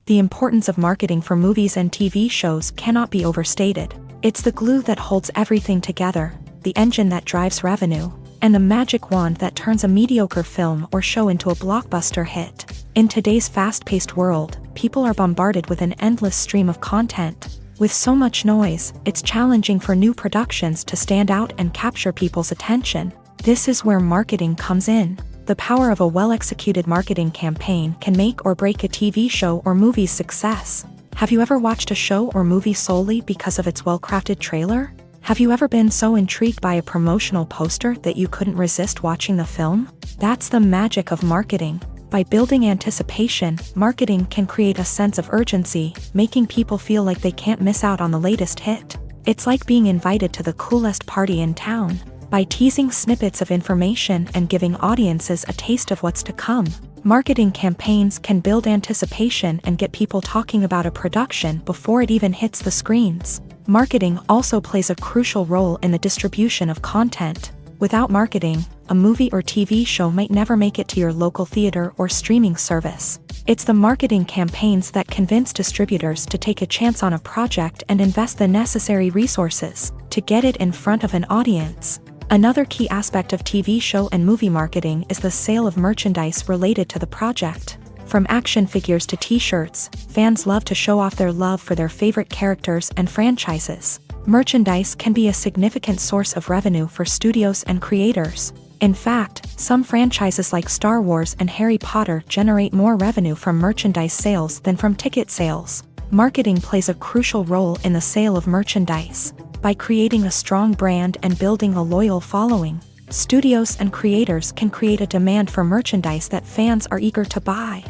The importance of marketing for movies and TV shows cannot be overstated. It's the glue that holds everything together, the engine that drives revenue, and the magic wand that turns a mediocre film or show into a blockbuster hit. In today's fast-paced world, people are bombarded with an endless stream of content. With so much noise, it's challenging for new productions to stand out and capture people's attention. This is where marketing comes in. The power of a well-executed marketing campaign can make or break a TV show or movie's success. Have you ever watched a show or movie solely because of its well-crafted trailer? Have you ever been so intrigued by a promotional poster that you couldn't resist watching the film? That's the magic of marketing. By building anticipation, marketing can create a sense of urgency, making people feel like they can't miss out on the latest hit. It's like being invited to the coolest party in town. By teasing snippets of information and giving audiences a taste of what's to come, marketing campaigns can build anticipation and get people talking about a production before it even hits the screens. Marketing also plays a crucial role in the distribution of content. Without marketing, a movie or TV show might never make it to your local theater or streaming service. It's the marketing campaigns that convince distributors to take a chance on a project and invest the necessary resources to get it in front of an audience. Another key aspect of TV show and movie marketing is the sale of merchandise related to the project. From action figures to t-shirts, fans love to show off their love for their favorite characters and franchises. Merchandise can be a significant source of revenue for studios and creators. In fact, some franchises like Star Wars and Harry Potter generate more revenue from merchandise sales than from ticket sales. Marketing plays a crucial role in the sale of merchandise. By creating a strong brand and building a loyal following, studios and creators can create a demand for merchandise that fans are eager to buy.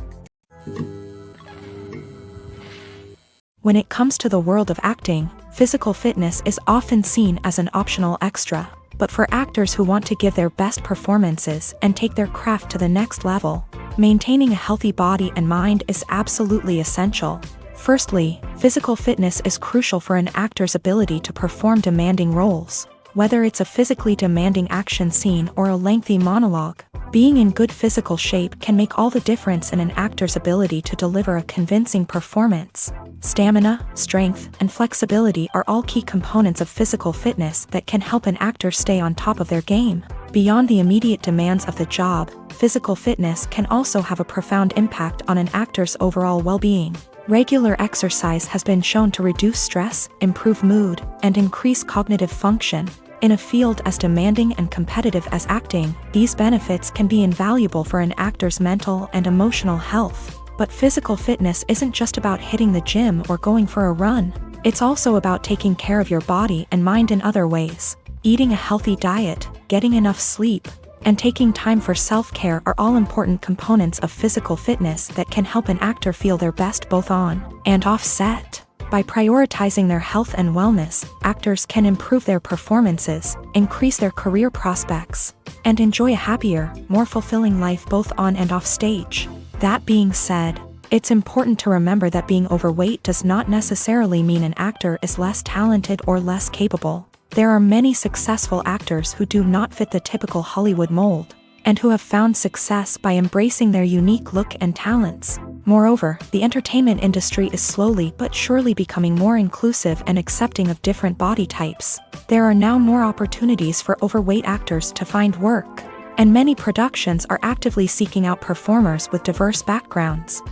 When it comes to the world of acting, physical fitness is often seen as an optional extra. But for actors who want to give their best performances and take their craft to the next level, maintaining a healthy body and mind is absolutely essential. Firstly, physical fitness is crucial for an actor's ability to perform demanding roles. Whether it's a physically demanding action scene or a lengthy monologue, being in good physical shape can make all the difference in an actor's ability to deliver a convincing performance. Stamina, strength, and flexibility are all key components of physical fitness that can help an actor stay on top of their game. Beyond the immediate demands of the job, physical fitness can also have a profound impact on an actor's overall well-being. Regular exercise has been shown to reduce stress, improve mood, and increase cognitive function. In a field as demanding and competitive as acting, these benefits can be invaluable for an actor's mental and emotional health. But physical fitness isn't just about hitting the gym or going for a run. It's also about taking care of your body and mind in other ways. Eating a healthy diet, getting enough sleep, and taking time for self-care are all important components of physical fitness that can help an actor feel their best both on and off set. By prioritizing their health and wellness, actors can improve their performances, increase their career prospects, and enjoy a happier, more fulfilling life both on and off stage. That being said, it's important to remember that being overweight does not necessarily mean an actor is less talented or less capable. There are many successful actors who do not fit the typical Hollywood mold, and who have found success by embracing their unique look and talents. Moreover, the entertainment industry is slowly but surely becoming more inclusive and accepting of different body types. There are now more opportunities for overweight actors to find work, and many productions are actively seeking out performers with diverse backgrounds.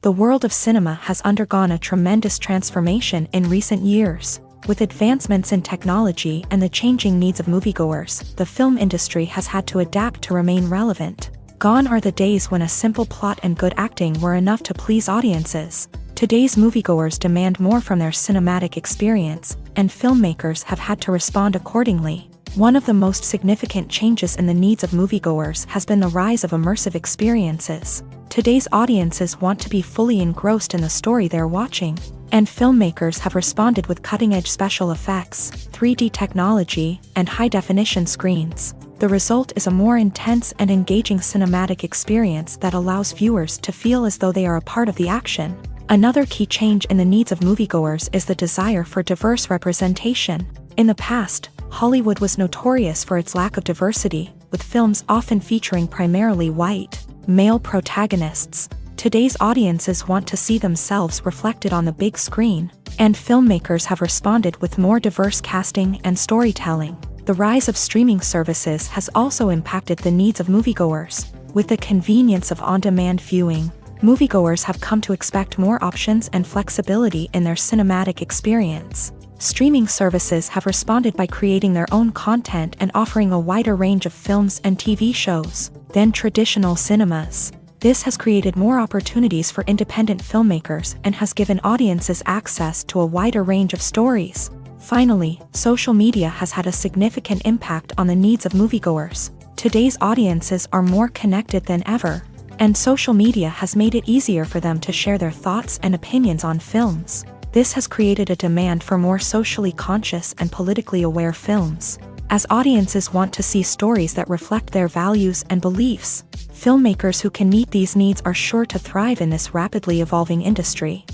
The world of cinema has undergone a tremendous transformation in recent years. With advancements in technology and the changing needs of moviegoers, the film industry has had to adapt to remain relevant. Gone are the days when a simple plot and good acting were enough to please audiences. Today's moviegoers demand more from their cinematic experience, and filmmakers have had to respond accordingly. One of the most significant changes in the needs of moviegoers has been the rise of immersive experiences. Today's audiences want to be fully engrossed in the story they're watching, and filmmakers have responded with cutting-edge special effects, 3D technology, and high-definition screens. The result is a more intense and engaging cinematic experience that allows viewers to feel as though they are a part of the action. Another key change in the needs of moviegoers is the desire for diverse representation. In the past, Hollywood was notorious for its lack of diversity, with films often featuring primarily white, male protagonists. Today's audiences want to see themselves reflected on the big screen, and filmmakers have responded with more diverse casting and storytelling. The rise of streaming services has also impacted the needs of moviegoers. With the convenience of on-demand viewing, moviegoers have come to expect more options and flexibility in their cinematic experience. Streaming services have responded by creating their own content and offering a wider range of films and TV shows than traditional cinemas. This has created more opportunities for independent filmmakers and has given audiences access to a wider range of stories. Finally, social media has had a significant impact on the needs of moviegoers. Today's audiences are more connected than ever, and social media has made it easier for them to share their thoughts and opinions on films. This has created a demand for more socially conscious and politically aware films. As audiences want to see stories that reflect their values and beliefs, filmmakers who can meet these needs are sure to thrive in this rapidly evolving industry.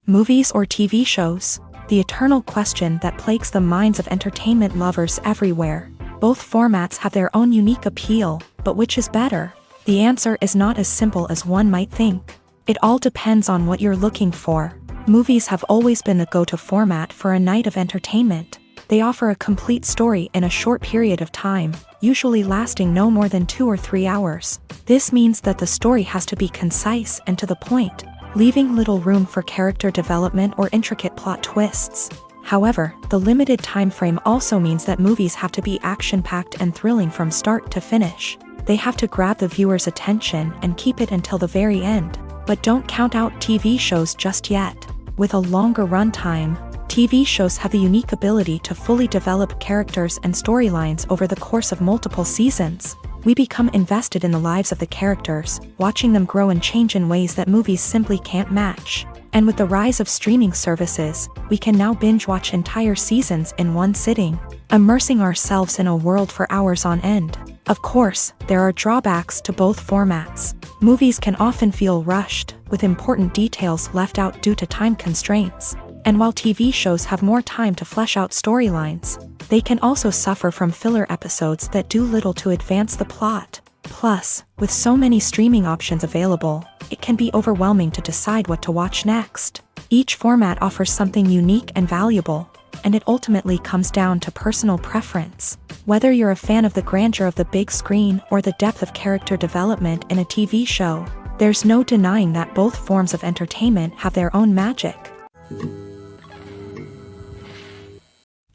Movies or TV shows? the eternal question that plagues the minds of entertainment lovers everywhere. Both formats have their own unique appeal, but which is better? The answer is not as simple as one might think. It all depends on what you're looking for. Movies have always been the go-to format for a night of entertainment. They offer a complete story in a short period of time, usually lasting no more than 2 or 3 hours. This means that the story has to be concise and to the point, leaving little room for character development or intricate plot twists. However, the limited time frame also means that movies have to be action-packed and thrilling from start to finish. They have to grab the viewer's attention and keep it until the very end. But don't count out TV shows just yet. With a longer runtime, TV shows have the unique ability to fully develop characters and storylines over the course of multiple seasons. We become invested in the lives of the characters, watching them grow and change in ways that movies simply can't match. And with the rise of streaming services, we can now binge-watch entire seasons in one sitting, immersing ourselves in a world for hours on end. Of course, there are drawbacks to both formats. Movies can often feel rushed, with important details left out due to time constraints. And while TV shows have more time to flesh out storylines, they can also suffer from filler episodes that do little to advance the plot. Plus, with so many streaming options available, it can be overwhelming to decide what to watch next. Each format offers something unique and valuable, and it ultimately comes down to personal preference. Whether you're a fan of the grandeur of the big screen or the depth of character development in a TV show, there's no denying that both forms of entertainment have their own magic.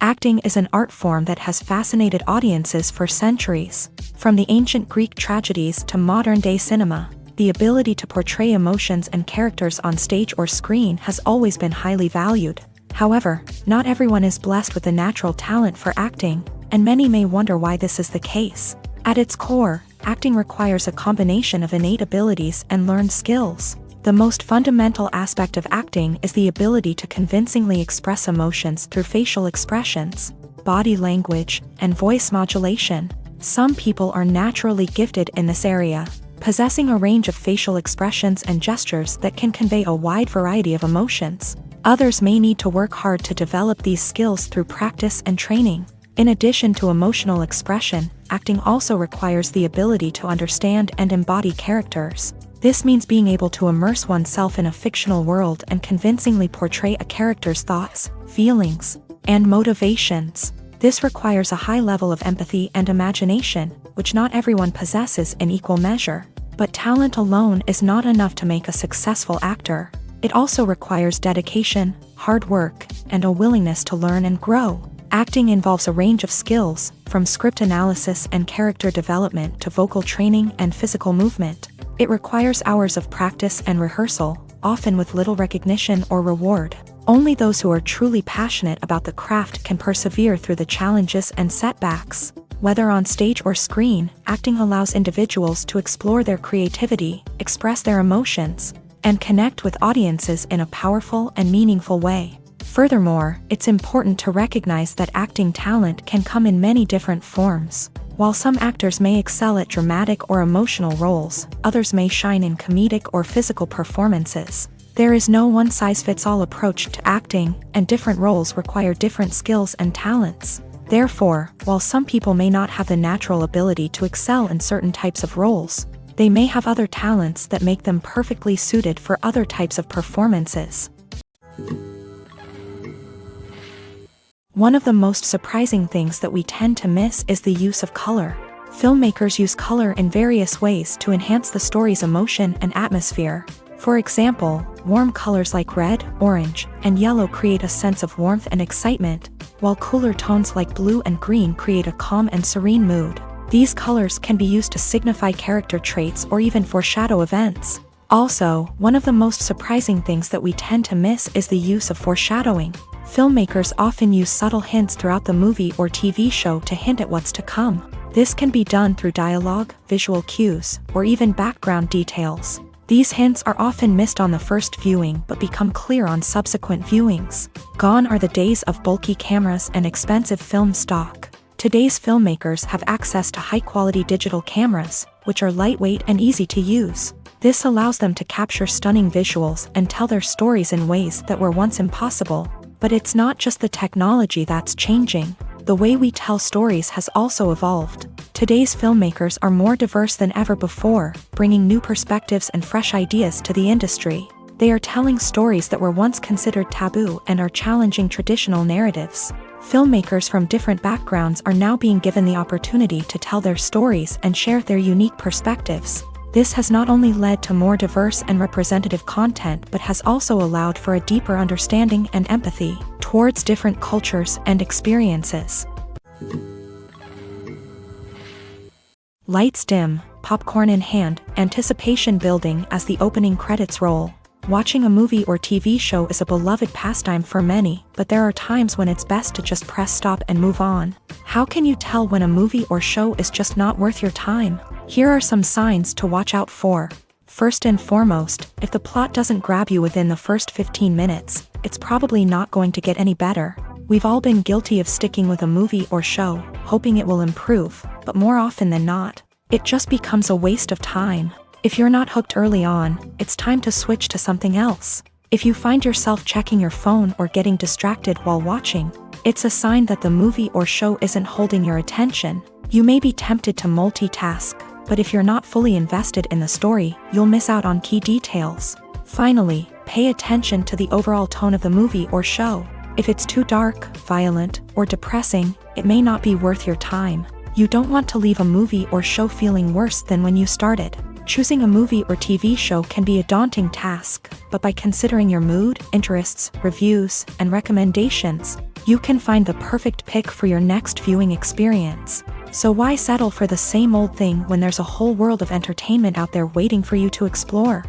Acting is an art form that has fascinated audiences for centuries. From the ancient Greek tragedies to modern-day cinema, the ability to portray emotions and characters on stage or screen has always been highly valued. However, not everyone is blessed with the natural talent for acting, and many may wonder why this is the case. At its core, acting requires a combination of innate abilities and learned skills. The most fundamental aspect of acting is the ability to convincingly express emotions through facial expressions, body language, and voice modulation. Some people are naturally gifted in this area, possessing a range of facial expressions and gestures that can convey a wide variety of emotions. Others may need to work hard to develop these skills through practice and training. In addition to emotional expression, acting also requires the ability to understand and embody characters. This means being able to immerse oneself in a fictional world and convincingly portray a character's thoughts, feelings, and motivations. This requires a high level of empathy and imagination, which not everyone possesses in equal measure. But talent alone is not enough to make a successful actor. It also requires dedication, hard work, and a willingness to learn and grow. Acting involves a range of skills, from script analysis and character development to vocal training and physical movement. It requires hours of practice and rehearsal, often with little recognition or reward. Only those who are truly passionate about the craft can persevere through the challenges and setbacks. Whether on stage or screen, acting allows individuals to explore their creativity, express their emotions, and connect with audiences in a powerful and meaningful way. Furthermore, it's important to recognize that acting talent can come in many different forms. While some actors may excel at dramatic or emotional roles, others may shine in comedic or physical performances. There is no one-size-fits-all approach to acting, and different roles require different skills and talents. Therefore, while some people may not have the natural ability to excel in certain types of roles, they may have other talents that make them perfectly suited for other types of performances. One of the most surprising things that we tend to miss is the use of color. Filmmakers use color in various ways to enhance the story's emotion and atmosphere. For example, warm colors like red, orange, and yellow create a sense of warmth and excitement, while cooler tones like blue and green create a calm and serene mood. These colors can be used to signify character traits or even foreshadow events. Also, one of the most surprising things that we tend to miss is the use of foreshadowing. Filmmakers often use subtle hints throughout the movie or TV show to hint at what's to come. This can be done through dialogue, visual cues, or even background details. These hints are often missed on the first viewing but become clear on subsequent viewings. Gone are the days of bulky cameras and expensive film stock. Today's filmmakers have access to high-quality digital cameras, which are lightweight and easy to use. This allows them to capture stunning visuals and tell their stories in ways that were once impossible. But it's not just the technology that's changing. The way we tell stories has also evolved. Today's filmmakers are more diverse than ever before, bringing new perspectives and fresh ideas to the industry. They are telling stories that were once considered taboo and are challenging traditional narratives. Filmmakers from different backgrounds are now being given the opportunity to tell their stories and share their unique perspectives. This has not only led to more diverse and representative content but has also allowed for a deeper understanding and empathy towards different cultures and experiences. Lights dim, popcorn in hand, anticipation building as the opening credits roll. Watching a movie or TV show is a beloved pastime for many, but there are times when it's best to just press stop and move on. How can you tell when a movie or show is just not worth your time? Here are some signs to watch out for. First and foremost, if the plot doesn't grab you within the first 15 minutes, it's probably not going to get any better. We've all been guilty of sticking with a movie or show, hoping it will improve, but more often than not, it just becomes a waste of time. If you're not hooked early on, it's time to switch to something else. If you find yourself checking your phone or getting distracted while watching, it's a sign that the movie or show isn't holding your attention. You may be tempted to multitask, but if you're not fully invested in the story, you'll miss out on key details. Finally, pay attention to the overall tone of the movie or show. If it's too dark, violent, or depressing, it may not be worth your time. You don't want to leave a movie or show feeling worse than when you started. Choosing a movie or TV show can be a daunting task, but by considering your mood, interests, reviews, and recommendations, you can find the perfect pick for your next viewing experience. So why settle for the same old thing when there's a whole world of entertainment out there waiting for you to explore?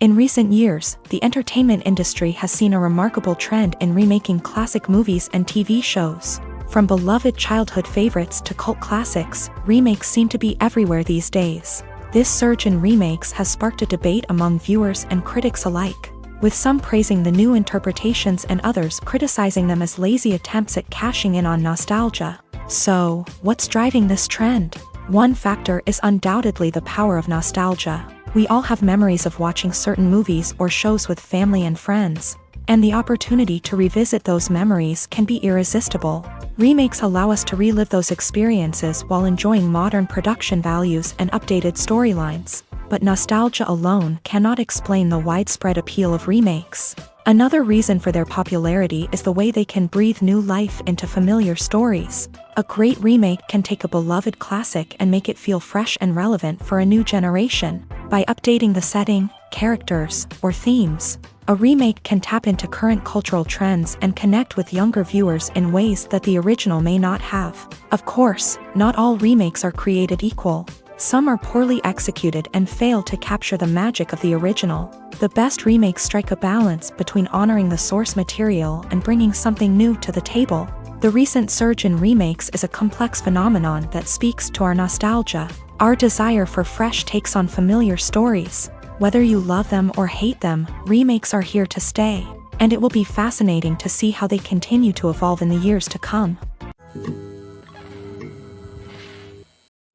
In recent years, the entertainment industry has seen a remarkable trend in remaking classic movies and TV shows. From beloved childhood favorites to cult classics, remakes seem to be everywhere these days. This surge in remakes has sparked a debate among viewers and critics alike, with some praising the new interpretations and others criticizing them as lazy attempts at cashing in on nostalgia. So, what's driving this trend? One factor is undoubtedly the power of nostalgia. We all have memories of watching certain movies or shows with family and friends, and the opportunity to revisit those memories can be irresistible. Remakes allow us to relive those experiences while enjoying modern production values and updated storylines. But nostalgia alone cannot explain the widespread appeal of remakes. Another reason for their popularity is the way they can breathe new life into familiar stories. A great remake can take a beloved classic and make it feel fresh and relevant for a new generation. By updating the setting, characters, or themes, a remake can tap into current cultural trends and connect with younger viewers in ways that the original may not have. Of course, not all remakes are created equal. Some are poorly executed and fail to capture the magic of the original. The best remakes strike a balance between honoring the source material and bringing something new to the table. The recent surge in remakes is a complex phenomenon that speaks to our nostalgia, our desire for fresh takes on familiar stories. Whether you love them or hate them, remakes are here to stay, and it will be fascinating to see how they continue to evolve in the years to come.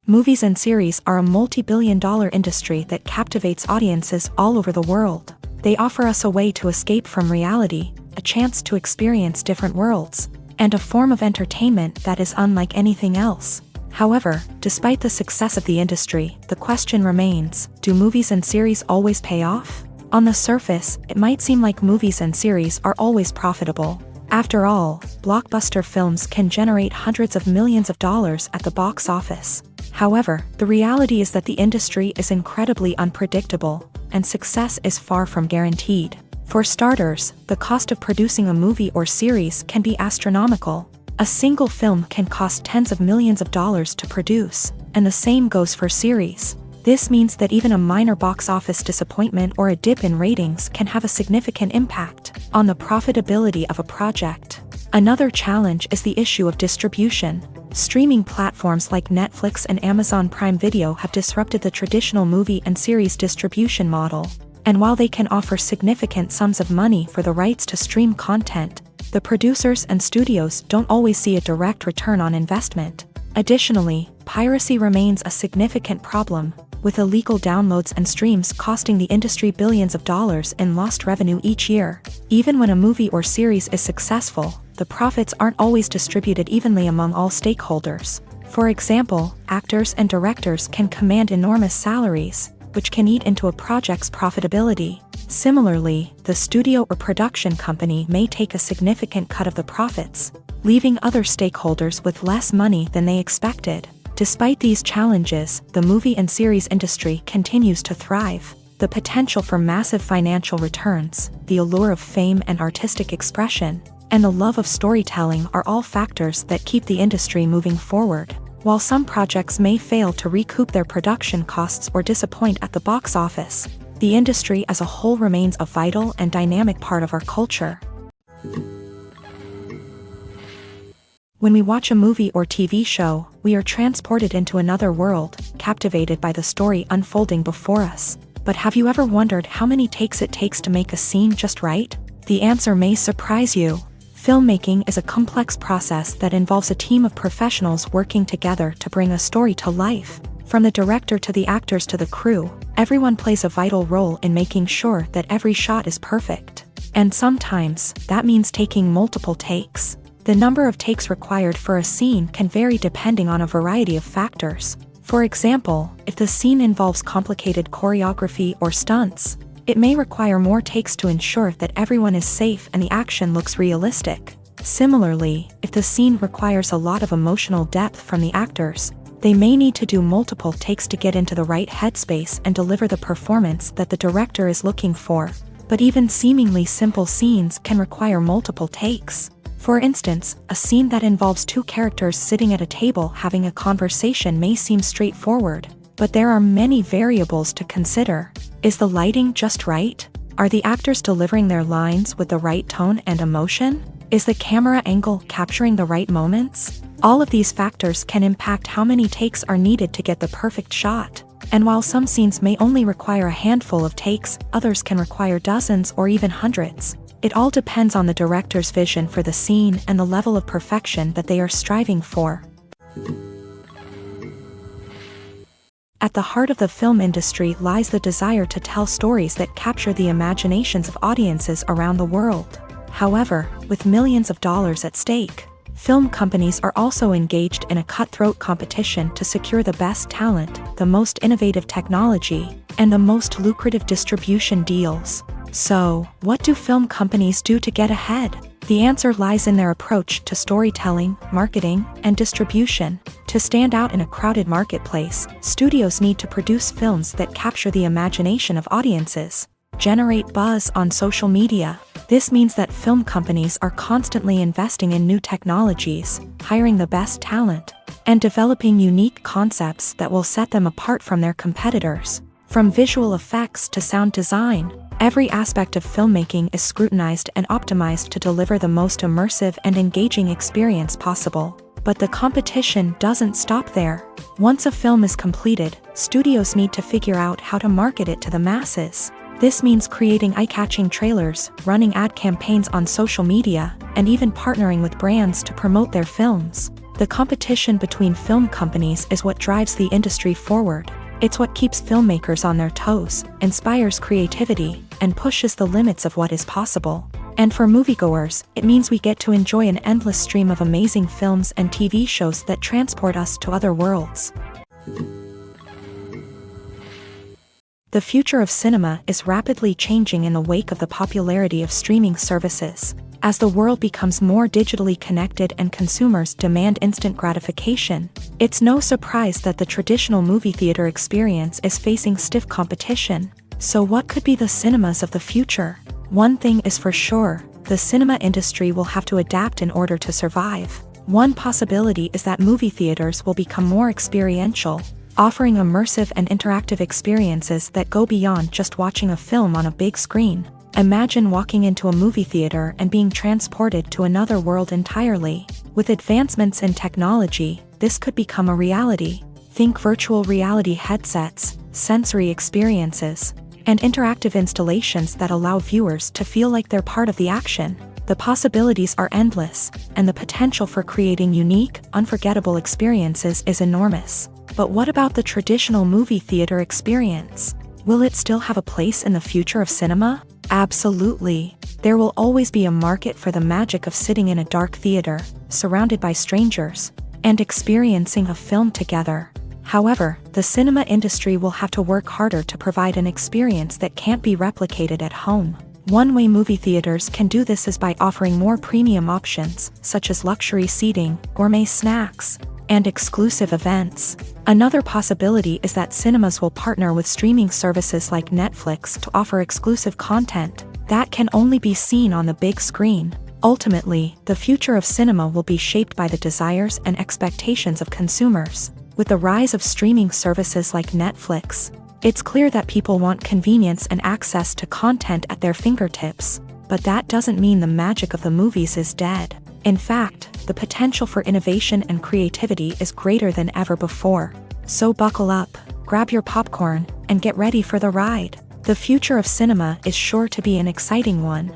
Movies and series are a multi-billion-dollar industry that captivates audiences all over the world. They offer us a way to escape from reality, a chance to experience different worlds, and a form of entertainment that is unlike anything else. However, despite the success of the industry, the question remains, do movies and series always pay off? On the surface, it might seem like movies and series are always profitable. After all, blockbuster films can generate hundreds of millions of dollars at the box office. However, the reality is that the industry is incredibly unpredictable, and success is far from guaranteed. For starters, the cost of producing a movie or series can be astronomical. A single film can cost tens of millions of dollars to produce, and the same goes for series. This means that even a minor box office disappointment or a dip in ratings can have a significant impact on the profitability of a project. Another challenge is the issue of distribution. Streaming platforms like Netflix and Amazon Prime Video have disrupted the traditional movie and series distribution model. And while they can offer significant sums of money for the rights to stream content, the producers and studios don't always see a direct return on investment. Additionally, piracy remains a significant problem. with illegal downloads and streams costing the industry billions of dollars in lost revenue each year. Even when a movie or series is successful, the profits aren't always distributed evenly among all stakeholders. For example, actors and directors can command enormous salaries, which can eat into a project's profitability. Similarly, the studio or production company may take a significant cut of the profits, leaving other stakeholders with less money than they expected. Despite these challenges, the movie and series industry continues to thrive. The potential for massive financial returns, the allure of fame and artistic expression, and the love of storytelling are all factors that keep the industry moving forward. While some projects may fail to recoup their production costs or disappoint at the box office, the industry as a whole remains a vital and dynamic part of our culture. When we watch a movie or TV show, we are transported into another world, captivated by the story unfolding before us. But have you ever wondered how many takes it takes to make a scene just right? The answer may surprise you. Filmmaking is a complex process that involves a team of professionals working together to bring a story to life. From the director to the actors to the crew, everyone plays a vital role in making sure that every shot is perfect. And sometimes, that means taking multiple takes. The number of takes required for a scene can vary depending on a variety of factors. For example, if the scene involves complicated choreography or stunts, it may require more takes to ensure that everyone is safe and the action looks realistic. Similarly, if the scene requires a lot of emotional depth from the actors, they may need to do multiple takes to get into the right headspace and deliver the performance that the director is looking for. But even seemingly simple scenes can require multiple takes. For instance, a scene that involves two characters sitting at a table having a conversation may seem straightforward, but there are many variables to consider. Is the lighting just right? Are the actors delivering their lines with the right tone and emotion? Is the camera angle capturing the right moments? All of these factors can impact how many takes are needed to get the perfect shot. And while some scenes may only require a handful of takes, others can require dozens or even hundreds. It all depends on the director's vision for the scene and the level of perfection that they are striving for. At the heart of the film industry lies the desire to tell stories that capture the imaginations of audiences around the world. However, with millions of dollars at stake, film companies are also engaged in a cutthroat competition to secure the best talent, the most innovative technology, and the most lucrative distribution deals. So, what do film companies do to get ahead? The answer lies in their approach to storytelling, marketing, and distribution. To stand out in a crowded marketplace, studios need to produce films that capture the imagination of audiences, generate buzz on social media. This means that film companies are constantly investing in new technologies, hiring the best talent, and developing unique concepts that will set them apart from their competitors. From visual effects to sound design, every aspect of filmmaking is scrutinized and optimized to deliver the most immersive and engaging experience possible. But the competition doesn't stop there. Once a film is completed, studios need to figure out how to market it to the masses. This means creating eye-catching trailers, running ad campaigns on social media, and even partnering with brands to promote their films. The competition between film companies is what drives the industry forward. It's what keeps filmmakers on their toes, inspires creativity, and pushes the limits of what is possible. And for moviegoers, it means we get to enjoy an endless stream of amazing films and TV shows that transport us to other worlds. The future of cinema is rapidly changing in the wake of the popularity of streaming services. As the world becomes more digitally connected and consumers demand instant gratification, it's no surprise that the traditional movie theater experience is facing stiff competition. So what could be the cinemas of the future? One thing is for sure, the cinema industry will have to adapt in order to survive. One possibility is that movie theaters will become more experiential, offering immersive and interactive experiences that go beyond just watching a film on a big screen. Imagine walking into a movie theater and being transported to another world entirely. With advancements in technology, this could become a reality. Think virtual reality headsets, sensory experiences, and interactive installations that allow viewers to feel like they're part of the action. The possibilities are endless, and the potential for creating unique, unforgettable experiences is enormous. But what about the traditional movie theater experience? Will it still have a place in the future of cinema? Absolutely. There will always be a market for the magic of sitting in a dark theater, surrounded by strangers, and experiencing a film together. However, the cinema industry will have to work harder to provide an experience that can't be replicated at home. One way movie theaters can do this is by offering more premium options, such as luxury seating, gourmet snacks, and exclusive events. Another possibility is that cinemas will partner with streaming services like Netflix to offer exclusive content that can only be seen on the big screen. Ultimately, the future of cinema will be shaped by the desires and expectations of consumers. With the rise of streaming services like Netflix, it's clear that people want convenience and access to content at their fingertips. But that doesn't mean the magic of the movies is dead. In fact, the potential for innovation and creativity is greater than ever before. So buckle up, grab your popcorn, and get ready for the ride. The future of cinema is sure to be an exciting one.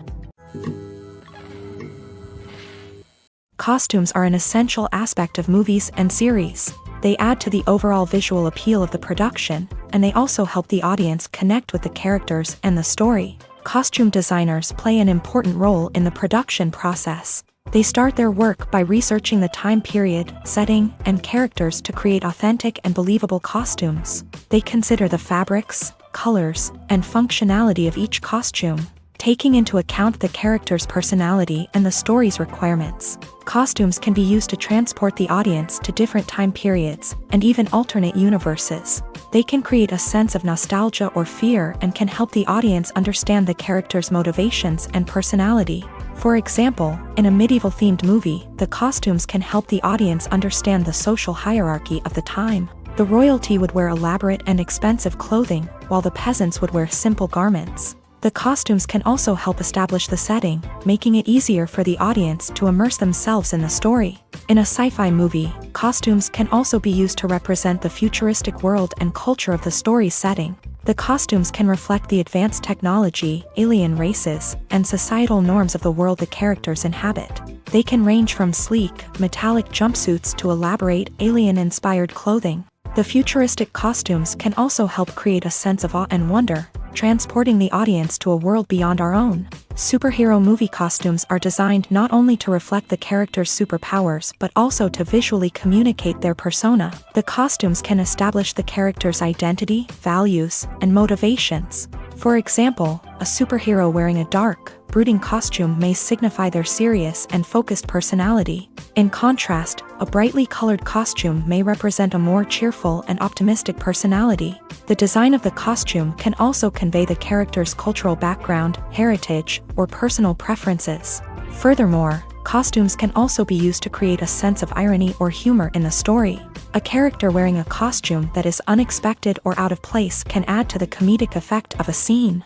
Costumes are an essential aspect of movies and series. They add to the overall visual appeal of the production, and they also help the audience connect with the characters and the story. Costume designers play an important role in the production process. They start their work by researching the time period, setting, and characters to create authentic and believable costumes. They consider the fabrics, colors, and functionality of each costume, taking into account the character's personality and the story's requirements. Costumes can be used to transport the audience to different time periods and even alternate universes. They can create a sense of nostalgia or fear and can help the audience understand the character's motivations and personality. For example, in a medieval-themed movie, the costumes can help the audience understand the social hierarchy of the time. The royalty would wear elaborate and expensive clothing, while the peasants would wear simple garments. The costumes can also help establish the setting, making it easier for the audience to immerse themselves in the story. In a sci-fi movie, costumes can also be used to represent the futuristic world and culture of the story's setting. The costumes can reflect the advanced technology, alien races, and societal norms of the world the characters inhabit. They can range from sleek, metallic jumpsuits to elaborate, alien-inspired clothing. The futuristic costumes can also help create a sense of awe and wonder, transporting the audience to a world beyond our own. Superhero movie costumes are designed not only to reflect the character's superpowers but also to visually communicate their persona. The costumes can establish the character's identity, values, and motivations. For example, a superhero wearing a dark, brooding costume may signify their serious and focused personality. In contrast, a brightly colored costume may represent a more cheerful and optimistic personality. The design of the costume can also convey the character's cultural background, heritage, or personal preferences. Furthermore, costumes can also be used to create a sense of irony or humor in the story. A character wearing a costume that is unexpected or out of place can add to the comedic effect of a scene.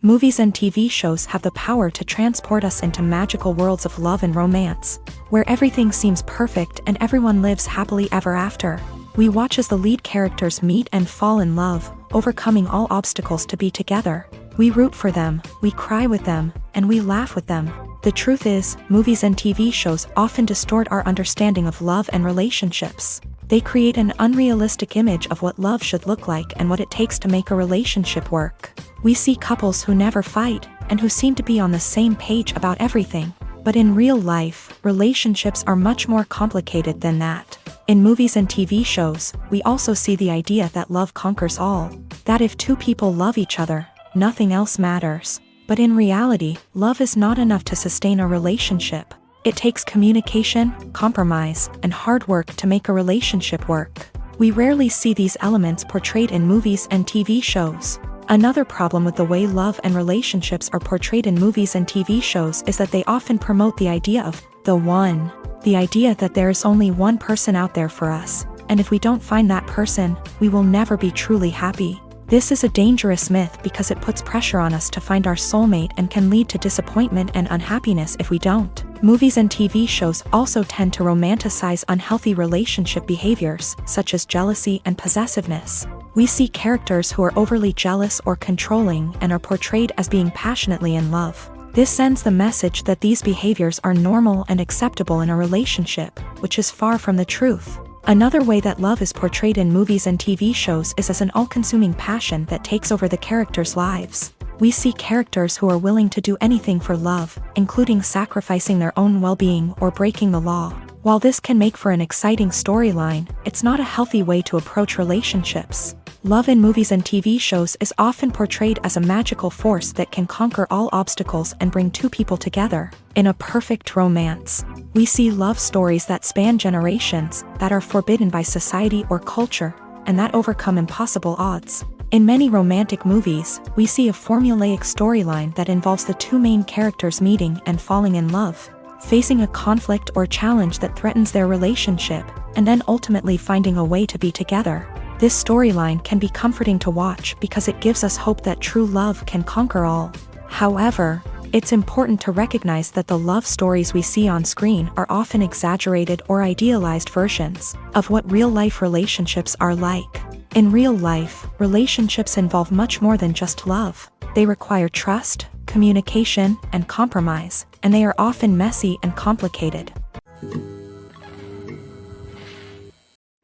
Movies and TV shows have the power to transport us into magical worlds of love and romance, where everything seems perfect and everyone lives happily ever after. We watch as the lead characters meet and fall in love, overcoming all obstacles to be together. We root for them, we cry with them, and we laugh with them. The truth is, movies and TV shows often distort our understanding of love and relationships. They create an unrealistic image of what love should look like and what it takes to make a relationship work. We see couples who never fight, and who seem to be on the same page about everything. But in real life, relationships are much more complicated than that. In movies and TV shows, we also see the idea that love conquers all. That if two people love each other, nothing else matters. But in reality, love is not enough to sustain a relationship. It takes communication, compromise, and hard work to make a relationship work. We rarely see these elements portrayed in movies and TV shows. Another problem with the way love and relationships are portrayed in movies and TV shows is that they often promote the idea of the one. The idea that there is only one person out there for us, and if we don't find that person, we will never be truly happy. This is a dangerous myth because it puts pressure on us to find our soulmate and can lead to disappointment and unhappiness if we don't. Movies and TV shows also tend to romanticize unhealthy relationship behaviors, such as jealousy and possessiveness. We see characters who are overly jealous or controlling and are portrayed as being passionately in love. This sends the message that these behaviors are normal and acceptable in a relationship, which is far from the truth. Another way that love is portrayed in movies and TV shows is as an all-consuming passion that takes over the characters' lives. We see characters who are willing to do anything for love, including sacrificing their own well-being or breaking the law. While this can make for an exciting storyline, it's not a healthy way to approach relationships. Love in movies and TV shows is often portrayed as a magical force that can conquer all obstacles and bring two people together. In a perfect romance, we see love stories that span generations, that are forbidden by society or culture, and that overcome impossible odds. In many romantic movies, we see a formulaic storyline that involves the two main characters meeting and falling in love, facing a conflict or challenge that threatens their relationship, and then ultimately finding a way to be together. This storyline can be comforting to watch because it gives us hope that true love can conquer all. However, it's important to recognize that the love stories we see on screen are often exaggerated or idealized versions of what real-life relationships are like. In real life, relationships involve much more than just love. They require trust, communication, and compromise, and they are often messy and complicated.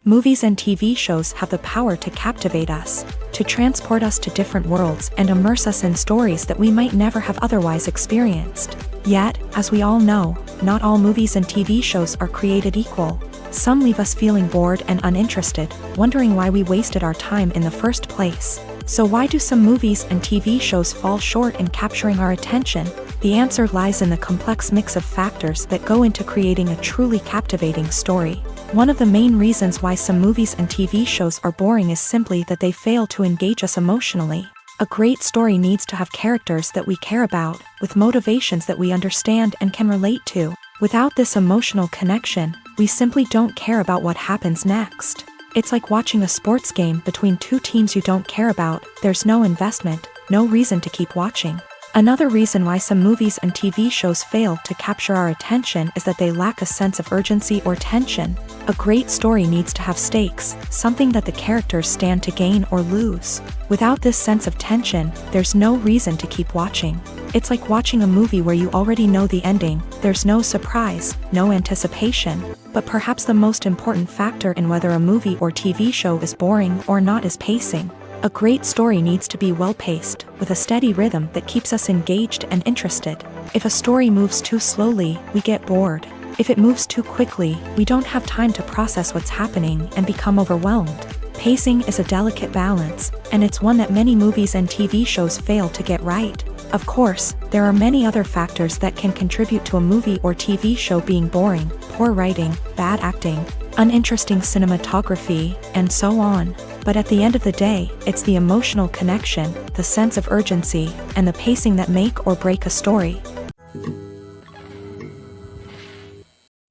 Movies and TV shows have the power to captivate us, to transport us to different worlds and immerse us in stories that we might never have otherwise experienced. Yet, as we all know, not all movies and TV shows are created equal. Some leave us feeling bored and uninterested, wondering why we wasted our time in the first place. So why do some movies and TV shows fall short in capturing our attention? The answer lies in the complex mix of factors that go into creating a truly captivating story. One of the main reasons why some movies and TV shows are boring is simply that they fail to engage us emotionally. A great story needs to have characters that we care about, with motivations that we understand and can relate to. Without this emotional connection, we simply don't care about what happens next. It's like watching a sports game between two teams you don't care about. There's no investment, no reason to keep watching. Another reason why some movies and TV shows fail to capture our attention is that they lack a sense of urgency or tension. A great story needs to have stakes, something that the characters stand to gain or lose. Without this sense of tension, there's no reason to keep watching. It's like watching a movie where you already know the ending. There's no surprise, no anticipation. But perhaps the most important factor in whether a movie or TV show is boring or not is pacing. A great story needs to be well-paced, with a steady rhythm that keeps us engaged and interested. If a story moves too slowly, we get bored. If it moves too quickly, we don't have time to process what's happening and become overwhelmed. Pacing is a delicate balance, and it's one that many movies and TV shows fail to get right. Of course, there are many other factors that can contribute to a movie or TV show being boring: poor writing, bad acting, uninteresting cinematography, and so on. But at the end of the day, it's the emotional connection, the sense of urgency, and the pacing that make or break a story.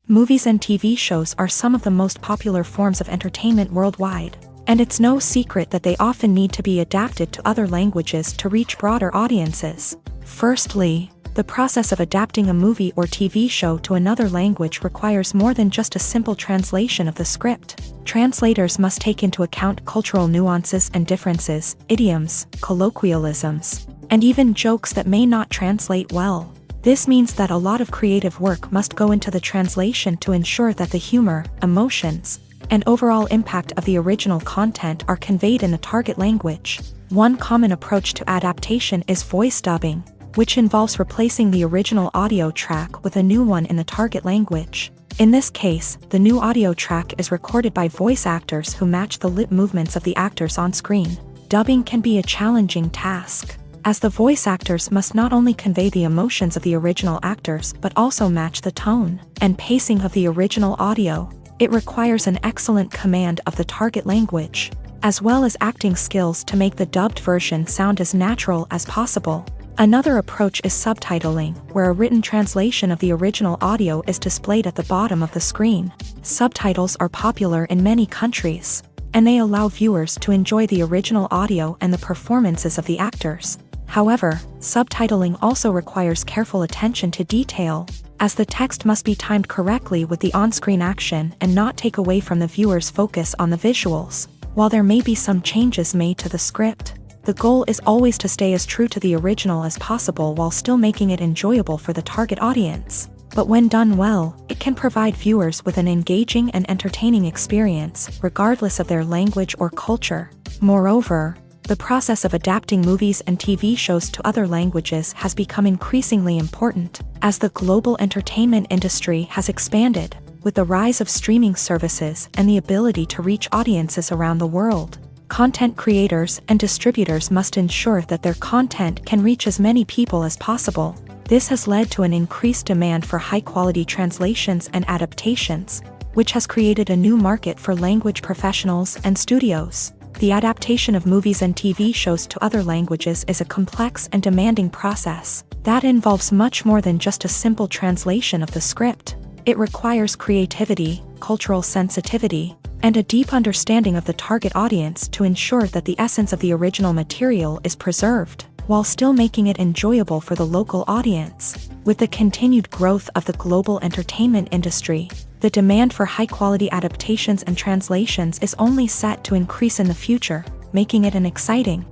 Movies and TV shows are some of the most popular forms of entertainment worldwide, and it's no secret that they often need to be adapted to other languages to reach broader audiences. Firstly, the process of adapting a movie or TV show to another language requires more than just a simple translation of the script. Translators must take into account cultural nuances and differences, idioms, colloquialisms, and even jokes that may not translate well. This means that a lot of creative work must go into the translation to ensure that the humor, emotions, and overall impact of the original content are conveyed in the target language. One common approach to adaptation is voice dubbing, which involves replacing the original audio track with a new one in the target language. In this case, the new audio track is recorded by voice actors who match the lip movements of the actors on screen. Dubbing can be a challenging task, as the voice actors must not only convey the emotions of the original actors but also match the tone and pacing of the original audio. It requires an excellent command of the target language, as well as acting skills to make the dubbed version sound as natural as possible. Another approach is subtitling, where a written translation of the original audio is displayed at the bottom of the screen. Subtitles are popular in many countries, and they allow viewers to enjoy the original audio and the performances of the actors. However, subtitling also requires careful attention to detail, as the text must be timed correctly with the on-screen action and not take away from the viewer's focus on the visuals. While there may be some changes made to the script, The goal is always to stay as true to the original as possible while still making it enjoyable for the target audience. But when done well, it can provide viewers with an engaging and entertaining experience, regardless of their language or culture. Moreover, the process of adapting movies and TV shows to other languages has become increasingly important, as the global entertainment industry has expanded, with the rise of streaming services and the ability to reach audiences around the world. Content creators and distributors must ensure that their content can reach as many people as possible. This has led to an increased demand for high-quality translations and adaptations, which has created a new market for language professionals and studios. The adaptation of movies and TV shows to other languages is a complex and demanding process that involves much more than just a simple translation of the script. It requires creativity, cultural sensitivity, and a deep understanding of the target audience to ensure that the essence of the original material is preserved, while still making it enjoyable for the local audience. With the continued growth of the global entertainment industry, the demand for high-quality adaptations and translations is only set to increase in the future, making it an exciting.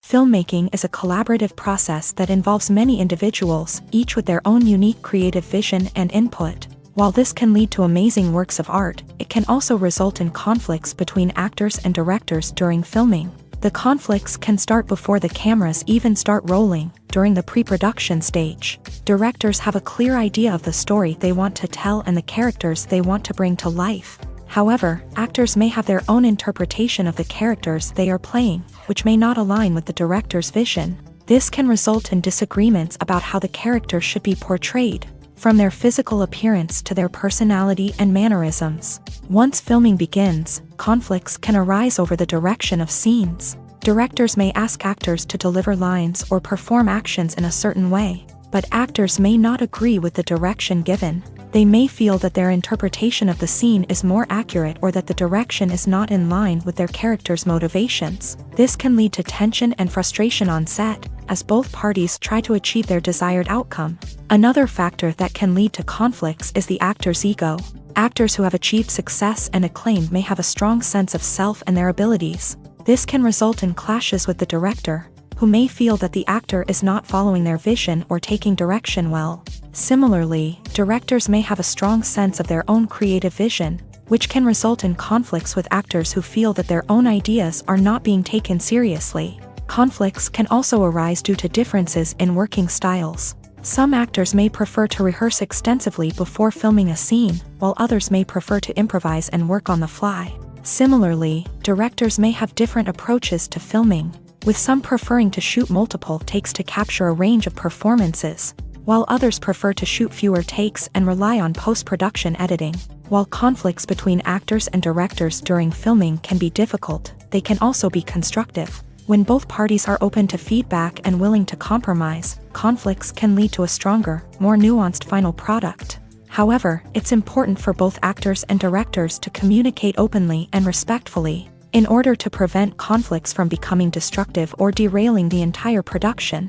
Filmmaking is a collaborative process that involves many individuals, each with their own unique creative vision and input. While this can lead to amazing works of art, it can also result in conflicts between actors and directors during filming. The conflicts can start before the cameras even start rolling, during the pre-production stage. Directors have a clear idea of the story they want to tell and the characters they want to bring to life. However, actors may have their own interpretation of the characters they are playing, which may not align with the director's vision. This can result in disagreements about how the characters should be portrayed, from their physical appearance to their personality and mannerisms. Once filming begins, conflicts can arise over the direction of scenes. Directors may ask actors to deliver lines or perform actions in a certain way, but actors may not agree with the direction given. They may feel that their interpretation of the scene is more accurate or that the direction is not in line with their character's motivations. This can lead to tension and frustration on set, as both parties try to achieve their desired outcome. Another factor that can lead to conflicts is the actor's ego. Actors who have achieved success and acclaim may have a strong sense of self and their abilities. This can result in clashes with the director, who may feel that the actor is not following their vision or taking direction well. Similarly, directors may have a strong sense of their own creative vision, which can result in conflicts with actors who feel that their own ideas are not being taken seriously. Conflicts can also arise due to differences in working styles. Some actors may prefer to rehearse extensively before filming a scene, while others may prefer to improvise and work on the fly. Similarly, directors may have different approaches to filming, with some preferring to shoot multiple takes to capture a range of performances, while others prefer to shoot fewer takes and rely on post-production editing. While conflicts between actors and directors during filming can be difficult, they can also be constructive. When both parties are open to feedback and willing to compromise, conflicts can lead to a stronger, more nuanced final product. However, it's important for both actors and directors to communicate openly and respectfully, in order to prevent conflicts from becoming destructive or derailing the entire production.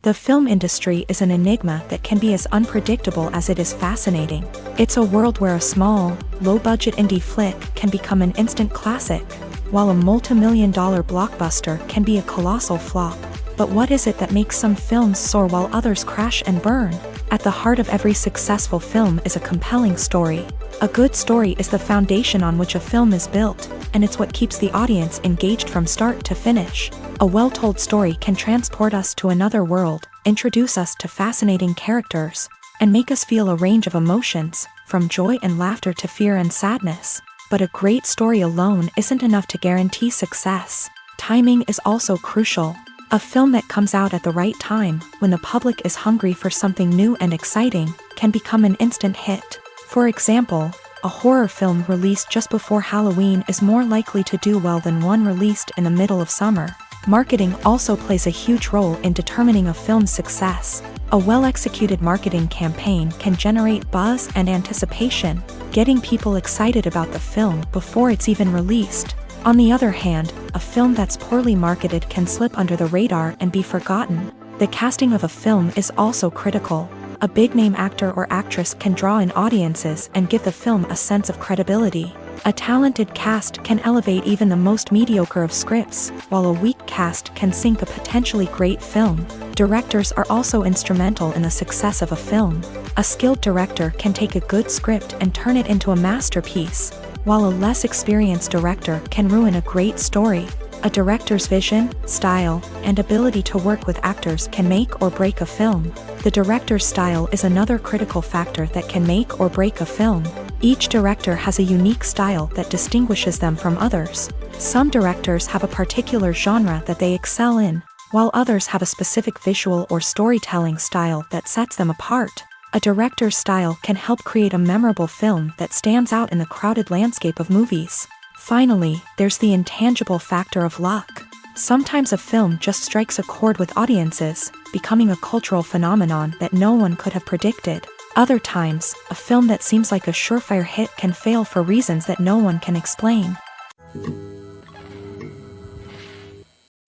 The film industry is an enigma that can be as unpredictable as it is fascinating. It's a world where a small, low-budget indie flick can become an instant classic, while a multi-million-dollar blockbuster can be a colossal flop. But what is it that makes some films soar while others crash and burn? At the heart of every successful film is a compelling story. A good story is the foundation on which a film is built, and it's what keeps the audience engaged from start to finish. A well-told story can transport us to another world, introduce us to fascinating characters, and make us feel a range of emotions, from joy and laughter to fear and sadness. But a great story alone isn't enough to guarantee success. Timing is also crucial. A film that comes out at the right time, when the public is hungry for something new and exciting, can become an instant hit. For example, a horror film released just before Halloween is more likely to do well than one released in the middle of summer. Marketing also plays a huge role in determining a film's success. A well-executed marketing campaign can generate buzz and anticipation, getting people excited about the film before it's even released. On the other hand, a film that's poorly marketed can slip under the radar and be forgotten. The casting of a film is also critical. A big-name actor or actress can draw in audiences and give the film a sense of credibility. A talented cast can elevate even the most mediocre of scripts, while a weak cast can sink a potentially great film. Directors are also instrumental in the success of a film. A skilled director can take a good script and turn it into a masterpiece, while a less experienced director can ruin a great story. A director's vision, style, and ability to work with actors can make or break a film. The director's style is another critical factor that can make or break a film. Each director has a unique style that distinguishes them from others. Some directors have a particular genre that they excel in, while others have a specific visual or storytelling style that sets them apart. A director's style can help create a memorable film that stands out in the crowded landscape of movies. Finally, there's the intangible factor of luck. Sometimes a film just strikes a chord with audiences, becoming a cultural phenomenon that no one could have predicted. Other times, a film that seems like a surefire hit can fail for reasons that no one can explain.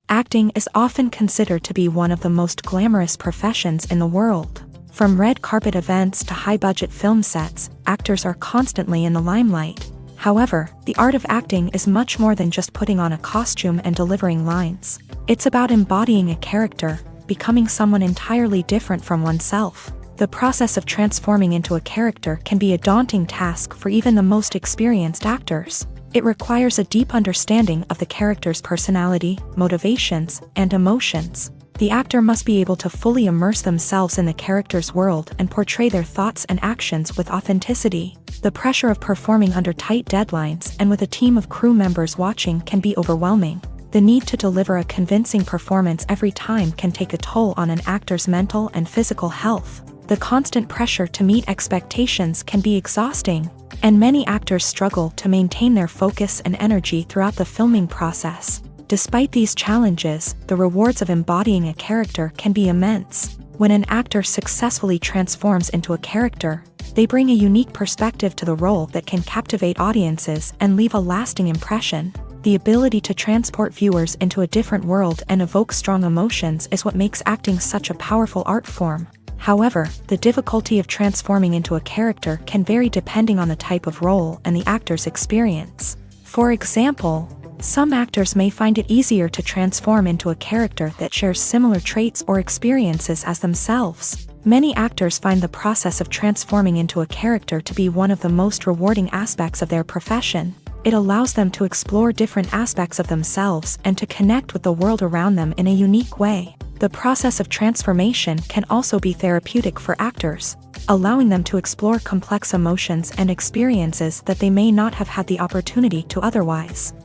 Acting is often considered to be one of the most glamorous professions in the world. From red carpet events to high-budget film sets, actors are constantly in the limelight. However, the art of acting is much more than just putting on a costume and delivering lines. It's about embodying a character, becoming someone entirely different from oneself. The process of transforming into a character can be a daunting task for even the most experienced actors. It requires a deep understanding of the character's personality, motivations, and emotions. The actor must be able to fully immerse themselves in the character's world and portray their thoughts and actions with authenticity. The pressure of performing under tight deadlines and with a team of crew members watching can be overwhelming. The need to deliver a convincing performance every time can take a toll on an actor's mental and physical health. The constant pressure to meet expectations can be exhausting, and many actors struggle to maintain their focus and energy throughout the filming process. Despite these challenges, the rewards of embodying a character can be immense. When an actor successfully transforms into a character, they bring a unique perspective to the role that can captivate audiences and leave a lasting impression. The ability to transport viewers into a different world and evoke strong emotions is what makes acting such a powerful art form. However, the difficulty of transforming into a character can vary depending on the type of role and the actor's experience. For example, some actors may find it easier to transform into a character that shares similar traits or experiences as themselves. Many actors find the process of transforming into a character to be one of the most rewarding aspects of their profession. It allows them to explore different aspects of themselves and to connect with the world around them in a unique way. The process of transformation can also be therapeutic for actors, allowing them to explore complex emotions and experiences that they may not have had the opportunity to otherwise.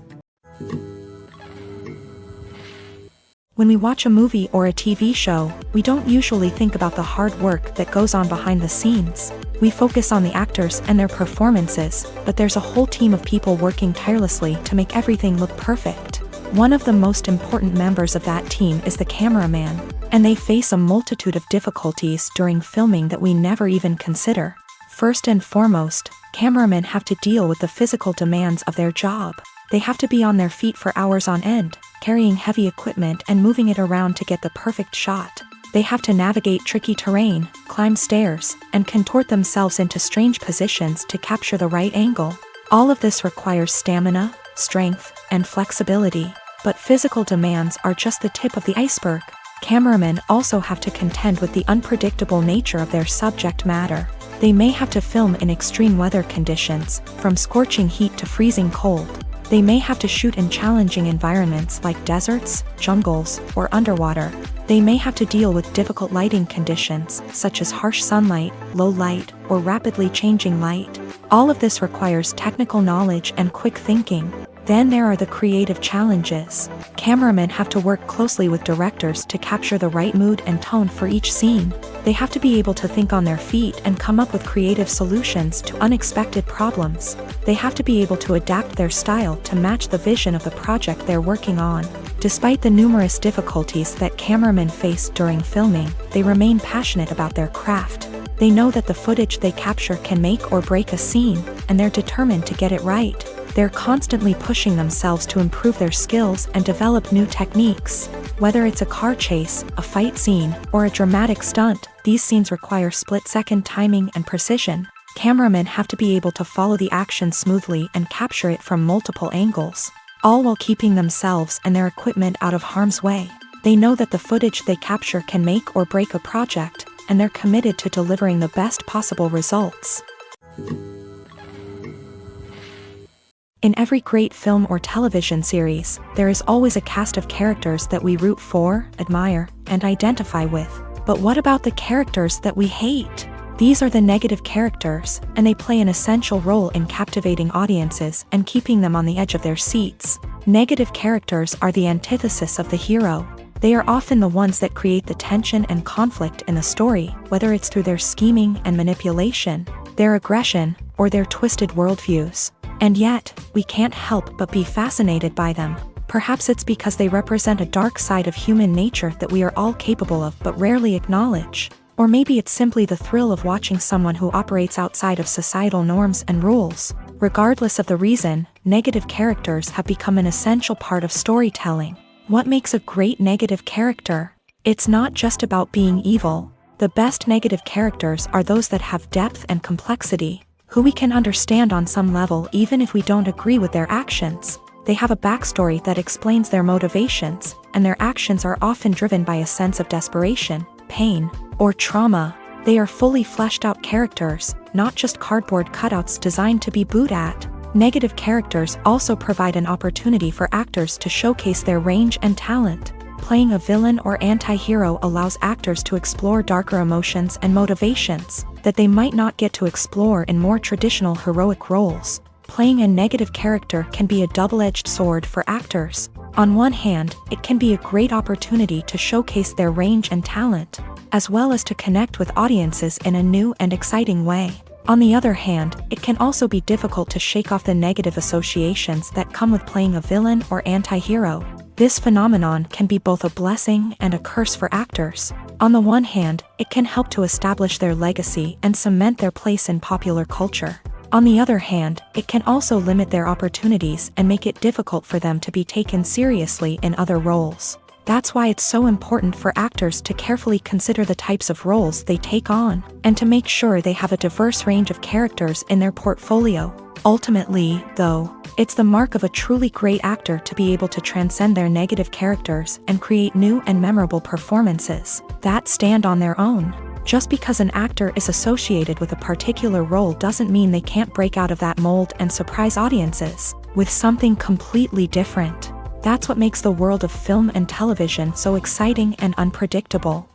When we watch a movie or a TV show, we don't usually think about the hard work that goes on behind the scenes. We focus on the actors and their performances, but there's a whole team of people working tirelessly to make everything look perfect. One of the most important members of that team is the cameraman, and they face a multitude of difficulties during filming that we never even consider. First and foremost, cameramen have to deal with the physical demands of their job. They have to be on their feet for hours on end, carrying heavy equipment and moving it around to get the perfect shot. They have to navigate tricky terrain, climb stairs, and contort themselves into strange positions to capture the right angle. All of this requires stamina, strength, and flexibility. But physical demands are just the tip of the iceberg. Cameramen also have to contend with the unpredictable nature of their subject matter. They may have to film in extreme weather conditions, from scorching heat to freezing cold. They may have to shoot in challenging environments like deserts, jungles, or underwater. They may have to deal with difficult lighting conditions, such as harsh sunlight, low light, or rapidly changing light. All of this requires technical knowledge and quick thinking. Then there are the creative challenges. Cameramen have to work closely with directors to capture the right mood and tone for each scene. They have to be able to think on their feet and come up with creative solutions to unexpected problems. They have to be able to adapt their style to match the vision of the project they're working on. Despite the numerous difficulties that cameramen face during filming, they remain passionate about their craft. They know that the footage they capture can make or break a scene, and they're determined to get it right. They're constantly pushing themselves to improve their skills and develop new techniques. Whether it's a car chase, a fight scene, or a dramatic stunt, these scenes require split-second timing and precision. Cameramen have to be able to follow the action smoothly and capture it from multiple angles, all while keeping themselves and their equipment out of harm's way. They know that the footage they capture can make or break a project, and they're committed to delivering the best possible results. In every great film or television series, there is always a cast of characters that we root for, admire, and identify with. But what about the characters that we hate? These are the negative characters, and they play an essential role in captivating audiences and keeping them on the edge of their seats. Negative characters are the antithesis of the hero. They are often the ones that create the tension and conflict in the story, whether it's through their scheming and manipulation, their aggression, or their twisted worldviews. And yet, we can't help but be fascinated by them. Perhaps it's because they represent a dark side of human nature that we are all capable of but rarely acknowledge. Or maybe it's simply the thrill of watching someone who operates outside of societal norms and rules. Regardless of the reason, negative characters have become an essential part of storytelling. What makes a great negative character? It's not just about being evil. The best negative characters are those that have depth and complexity, who we can understand on some level even if we don't agree with their actions. They have a backstory that explains their motivations, and their actions are often driven by a sense of desperation, pain, or trauma. They are fully fleshed out characters, not just cardboard cutouts designed to be booed at. Negative characters also provide an opportunity for actors to showcase their range and talent. Playing a villain or anti-hero allows actors to explore darker emotions and motivations that they might not get to explore in more traditional heroic roles. Playing a negative character can be a double-edged sword for actors. On one hand, it can be a great opportunity to showcase their range and talent, as well as to connect with audiences in a new and exciting way. On the other hand, it can also be difficult to shake off the negative associations that come with playing a villain or anti-hero. This phenomenon can be both a blessing and a curse for actors. On the one hand, it can help to establish their legacy and cement their place in popular culture. On the other hand, it can also limit their opportunities and make it difficult for them to be taken seriously in other roles. That's why it's so important for actors to carefully consider the types of roles they take on, and to make sure they have a diverse range of characters in their portfolio. Ultimately, though, it's the mark of a truly great actor to be able to transcend their negative characters and create new and memorable performances that stand on their own. Just because an actor is associated with a particular role doesn't mean they can't break out of that mold and surprise audiences with something completely different. That's what makes the world of film and television so exciting and unpredictable.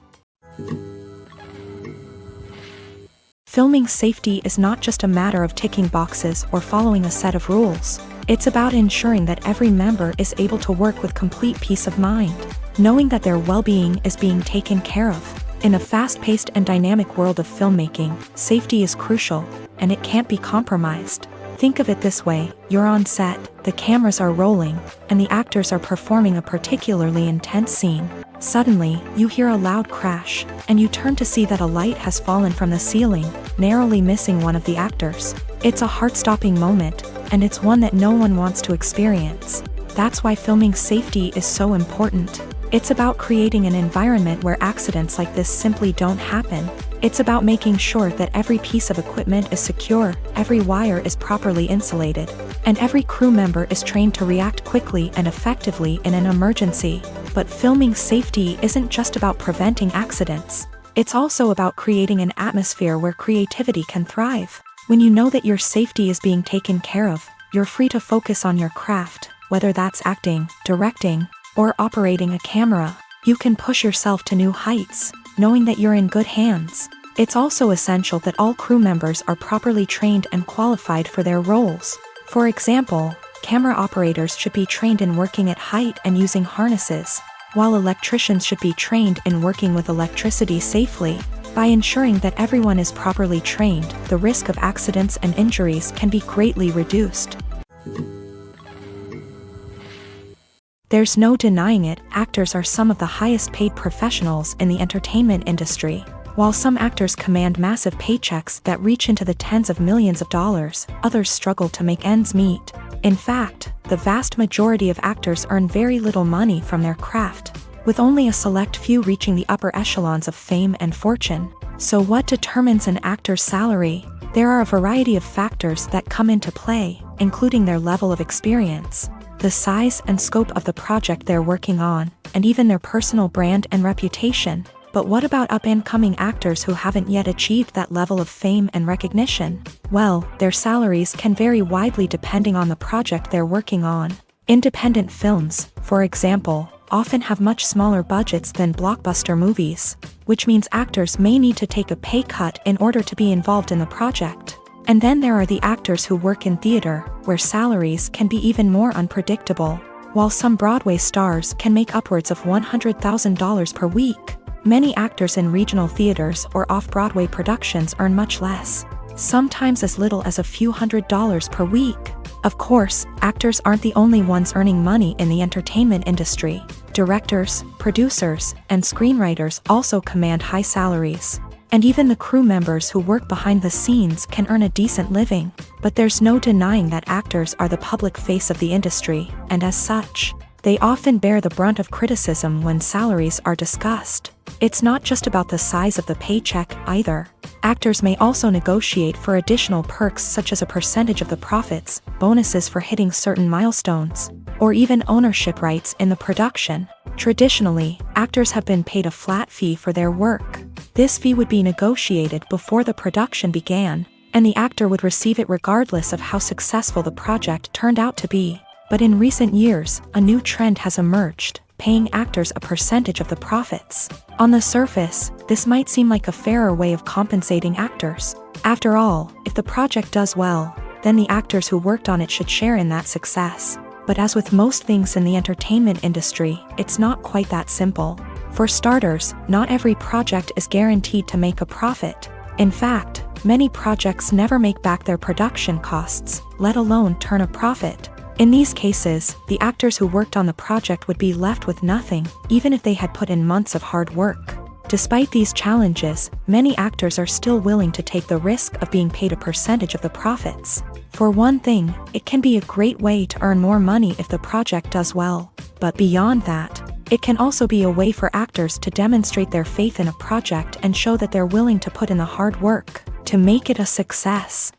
Filming safety is not just a matter of ticking boxes or following a set of rules. It's about ensuring that every member is able to work with complete peace of mind, knowing that their well-being is being taken care of. In a fast-paced and dynamic world of filmmaking, safety is crucial, and it can't be compromised. Think of it this way: you're on set, the cameras are rolling, and the actors are performing a particularly intense scene. Suddenly, you hear a loud crash, and you turn to see that a light has fallen from the ceiling, narrowly missing one of the actors. It's a heart-stopping moment, and it's one that no one wants to experience. That's why filming safety is so important. It's about creating an environment where accidents like this simply don't happen. It's about making sure that every piece of equipment is secure, every wire is properly insulated, and every crew member is trained to react quickly and effectively in an emergency. But filming safety isn't just about preventing accidents. It's also about creating an atmosphere where creativity can thrive. When you know that your safety is being taken care of, you're free to focus on your craft, whether that's acting, directing, or operating a camera. You can push yourself to new heights, knowing that you're in good hands. It's also essential that all crew members are properly trained and qualified for their roles. For example, camera operators should be trained in working at height and using harnesses, while electricians should be trained in working with electricity safely. By ensuring that everyone is properly trained, the risk of accidents and injuries can be greatly reduced. There's no denying it, actors are some of the highest paid professionals in the entertainment industry. While some actors command massive paychecks that reach into the tens of millions of dollars, others struggle to make ends meet. In fact, the vast majority of actors earn very little money from their craft, with only a select few reaching the upper echelons of fame and fortune. So what determines an actor's salary? There are a variety of factors that come into play, including their level of experience, the size and scope of the project they're working on, and even their personal brand and reputation. But what about up-and-coming actors who haven't yet achieved that level of fame and recognition? Well, their salaries can vary widely depending on the project they're working on. Independent films, for example, often have much smaller budgets than blockbuster movies, which means actors may need to take a pay cut in order to be involved in the project. And then there are the actors who work in theater, where salaries can be even more unpredictable. While some Broadway stars can make upwards of $100,000 per week, many actors in regional theaters or off-Broadway productions earn much less, sometimes as little as a few $100s per week. Of course, actors aren't the only ones earning money in the entertainment industry. Directors, producers, and screenwriters also command high salaries. And even the crew members who work behind the scenes can earn a decent living. But there's no denying that actors are the public face of the industry, and as such, they often bear the brunt of criticism when salaries are discussed. It's not just about the size of the paycheck either. Actors may also negotiate for additional perks such as a percentage of the profits, bonuses for hitting certain milestones, or even ownership rights in the production. Traditionally, actors have been paid a flat fee for their work. This fee would be negotiated before the production began, and the actor would receive it regardless of how successful the project turned out to be. But in recent years, a new trend has emerged, paying actors a percentage of the profits. On the surface, this might seem like a fairer way of compensating actors. After all, if the project does well, then the actors who worked on it should share in that success. But as with most things in the entertainment industry, it's not quite that simple. For starters, not every project is guaranteed to make a profit. In fact, many projects never make back their production costs, let alone turn a profit. In these cases, the actors who worked on the project would be left with nothing, even if they had put in months of hard work. Despite these challenges, many actors are still willing to take the risk of being paid a percentage of the profits. For one thing, it can be a great way to earn more money if the project does well. But beyond that, it can also be a way for actors to demonstrate their faith in a project and show that they're willing to put in the hard work to make it a success.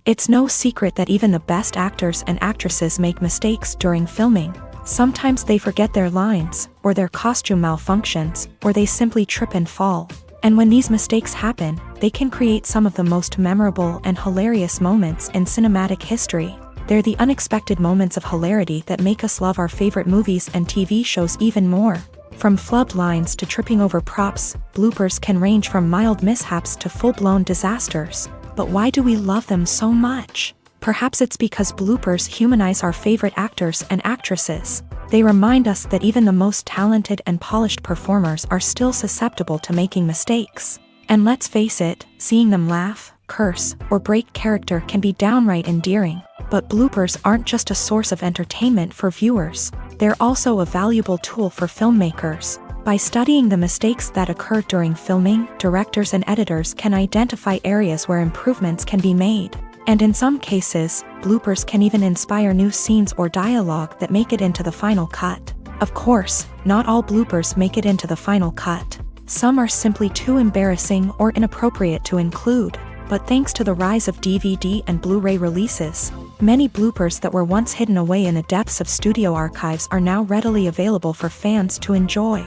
It's no secret that even the best actors and actresses make mistakes during filming. Sometimes they forget their lines, or their costume malfunctions, or they simply trip and fall. And when these mistakes happen, they can create some of the most memorable and hilarious moments in cinematic history. They're the unexpected moments of hilarity that make us love our favorite movies and TV shows even more. From flubbed lines to tripping over props, bloopers can range from mild mishaps to full-blown disasters. But why do we love them so much? Perhaps it's because bloopers humanize our favorite actors and actresses. They remind us that even the most talented and polished performers are still susceptible to making mistakes. And let's face it, seeing them laugh, curse, or break character can be downright endearing. But bloopers aren't just a source of entertainment for viewers. They're also a valuable tool for filmmakers. By studying the mistakes that occur during filming, directors and editors can identify areas where improvements can be made. And in some cases, bloopers can even inspire new scenes or dialogue that make it into the final cut. Of course, not all bloopers make it into the final cut. Some are simply too embarrassing or inappropriate to include. But thanks to the rise of DVD and Blu-ray releases, many bloopers that were once hidden away in the depths of studio archives are now readily available for fans to enjoy.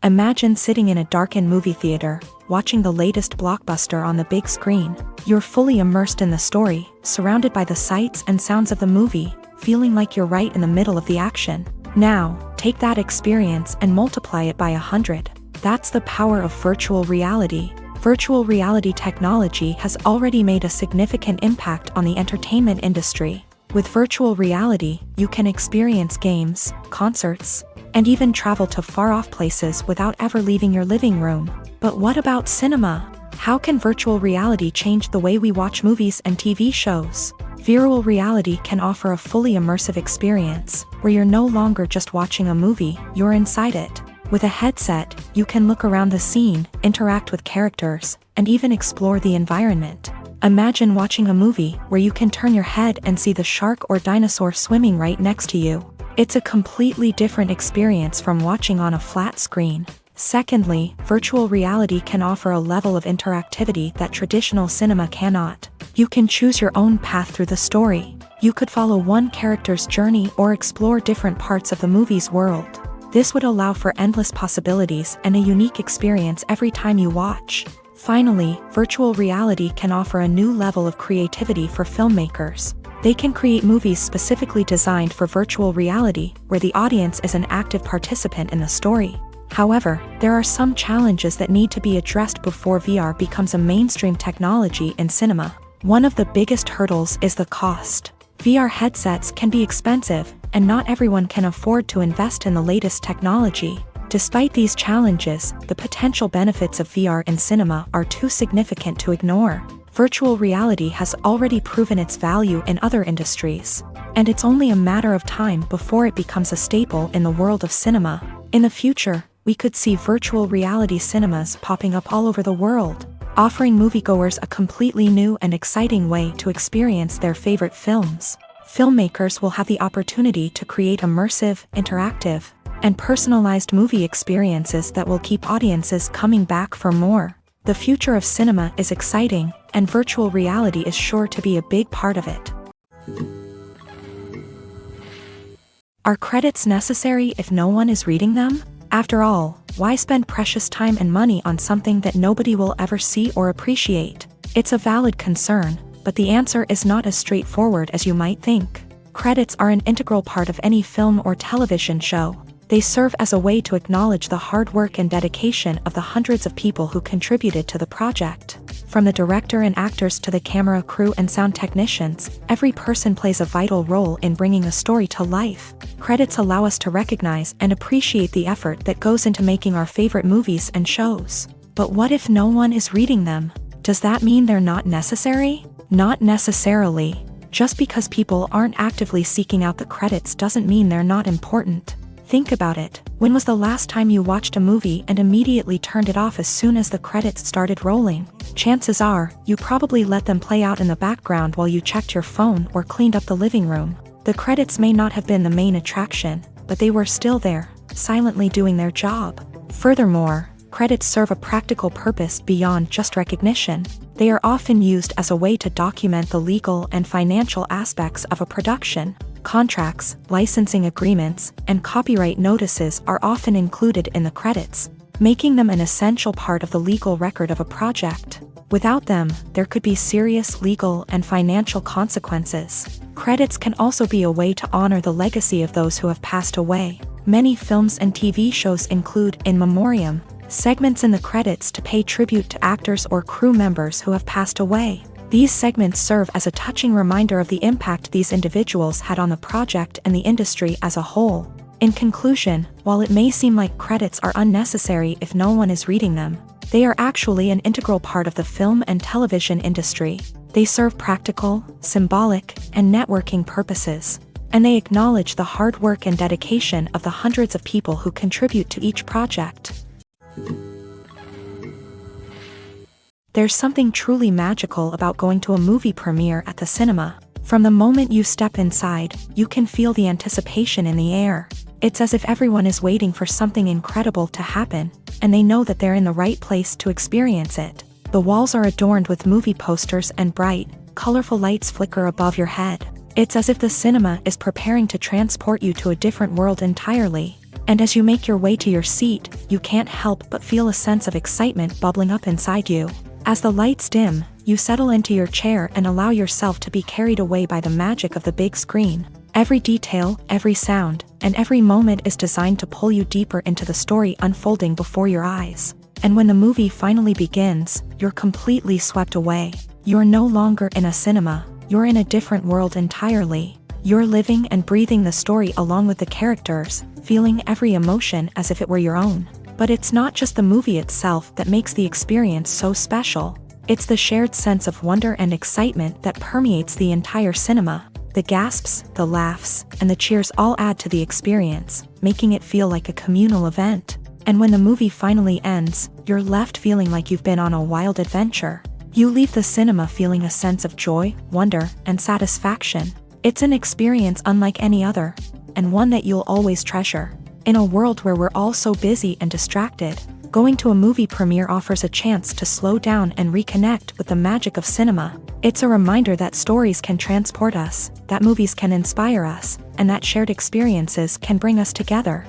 Imagine sitting in a darkened movie theater, watching the latest blockbuster on the big screen. You're fully immersed in the story, surrounded by the sights and sounds of the movie, feeling like you're right in the middle of the action. Now, take that experience and multiply it by 100. That's the power of virtual reality. Virtual reality technology has already made a significant impact on the entertainment industry. With virtual reality, you can experience games, concerts, and even travel to far-off places without ever leaving your living room. But what about cinema? How can virtual reality change the way we watch movies and TV shows? Virtual reality can offer a fully immersive experience, where you're no longer just watching a movie, you're inside it. With a headset, you can look around the scene, interact with characters, and even explore the environment. Imagine watching a movie where you can turn your head and see the shark or dinosaur swimming right next to you. It's a completely different experience from watching on a flat screen. Secondly, virtual reality can offer a level of interactivity that traditional cinema cannot. You can choose your own path through the story. You could follow one character's journey or explore different parts of the movie's world. This would allow for endless possibilities and a unique experience every time you watch. Finally, virtual reality can offer a new level of creativity for filmmakers. They can create movies specifically designed for virtual reality, where the audience is an active participant in the story. However, there are some challenges that need to be addressed before VR becomes a mainstream technology in cinema. One of the biggest hurdles is the cost. VR headsets can be expensive, and not everyone can afford to invest in the latest technology. Despite these challenges, the potential benefits of VR in cinema are too significant to ignore. Virtual reality has already proven its value in other industries, and it's only a matter of time before it becomes a staple in the world of cinema. In the future, we could see virtual reality cinemas popping up all over the world, offering moviegoers a completely new and exciting way to experience their favorite films. Filmmakers will have the opportunity to create immersive, interactive, and personalized movie experiences that will keep audiences coming back for more. The future of cinema is exciting, and virtual reality is sure to be a big part of it. Are credits necessary if no one is reading them? After all, why spend precious time and money on something that nobody will ever see or appreciate? It's a valid concern, but the answer is not as straightforward as you might think. Credits are an integral part of any film or television show. They serve as a way to acknowledge the hard work and dedication of the hundreds of people who contributed to the project. From the director and actors to the camera crew and sound technicians, every person plays a vital role in bringing a story to life. Credits allow us to recognize and appreciate the effort that goes into making our favorite movies and shows. But what if no one is reading them? Does that mean they're not necessary? Not necessarily. Just because people aren't actively seeking out the credits doesn't mean they're not important. Think about it. When was the last time you watched a movie and immediately turned it off as soon as the credits started rolling? Chances are, you probably let them play out in the background while you checked your phone or cleaned up the living room. The credits may not have been the main attraction, but they were still there, silently doing their job. Furthermore, credits serve a practical purpose beyond just recognition. They are often used as a way to document the legal and financial aspects of a production. Contracts, licensing agreements, and copyright notices are often included in the credits, making them an essential part of the legal record of a project. Without them, there could be serious legal and financial consequences. Credits can also be a way to honor the legacy of those who have passed away. Many films and TV shows include in memoriam segments in the credits to pay tribute to actors or crew members who have passed away. These segments serve as a touching reminder of the impact these individuals had on the project and the industry as a whole. In conclusion, while it may seem like credits are unnecessary if no one is reading them, they are actually an integral part of the film and television industry. They serve practical, symbolic, and networking purposes, and they acknowledge the hard work and dedication of the hundreds of people who contribute to each project. There's something truly magical about going to a movie premiere at the cinema. From the moment you step inside, you can feel the anticipation in the air. It's as if everyone is waiting for something incredible to happen, and they know that they're in the right place to experience it. The walls are adorned with movie posters and bright, colorful lights flicker above your head. It's as if the cinema is preparing to transport you to a different world entirely. And as you make your way to your seat, you can't help but feel a sense of excitement bubbling up inside you. As the lights dim, you settle into your chair and allow yourself to be carried away by the magic of the big screen. Every detail, every sound, and every moment is designed to pull you deeper into the story unfolding before your eyes. And when the movie finally begins, you're completely swept away. You're no longer in a cinema, you're in a different world entirely. You're living and breathing the story along with the characters, feeling every emotion as if it were your own. But it's not just the movie itself that makes the experience so special. It's the shared sense of wonder and excitement that permeates the entire cinema. The gasps, the laughs, and the cheers all add to the experience, making it feel like a communal event. And when the movie finally ends, you're left feeling like you've been on a wild adventure. You leave the cinema feeling a sense of joy, wonder, and satisfaction. It's an experience unlike any other, and one that you'll always treasure. In a world where we're all so busy and distracted, going to a movie premiere offers a chance to slow down and reconnect with the magic of cinema. It's a reminder that stories can transport us, that movies can inspire us, and that shared experiences can bring us together.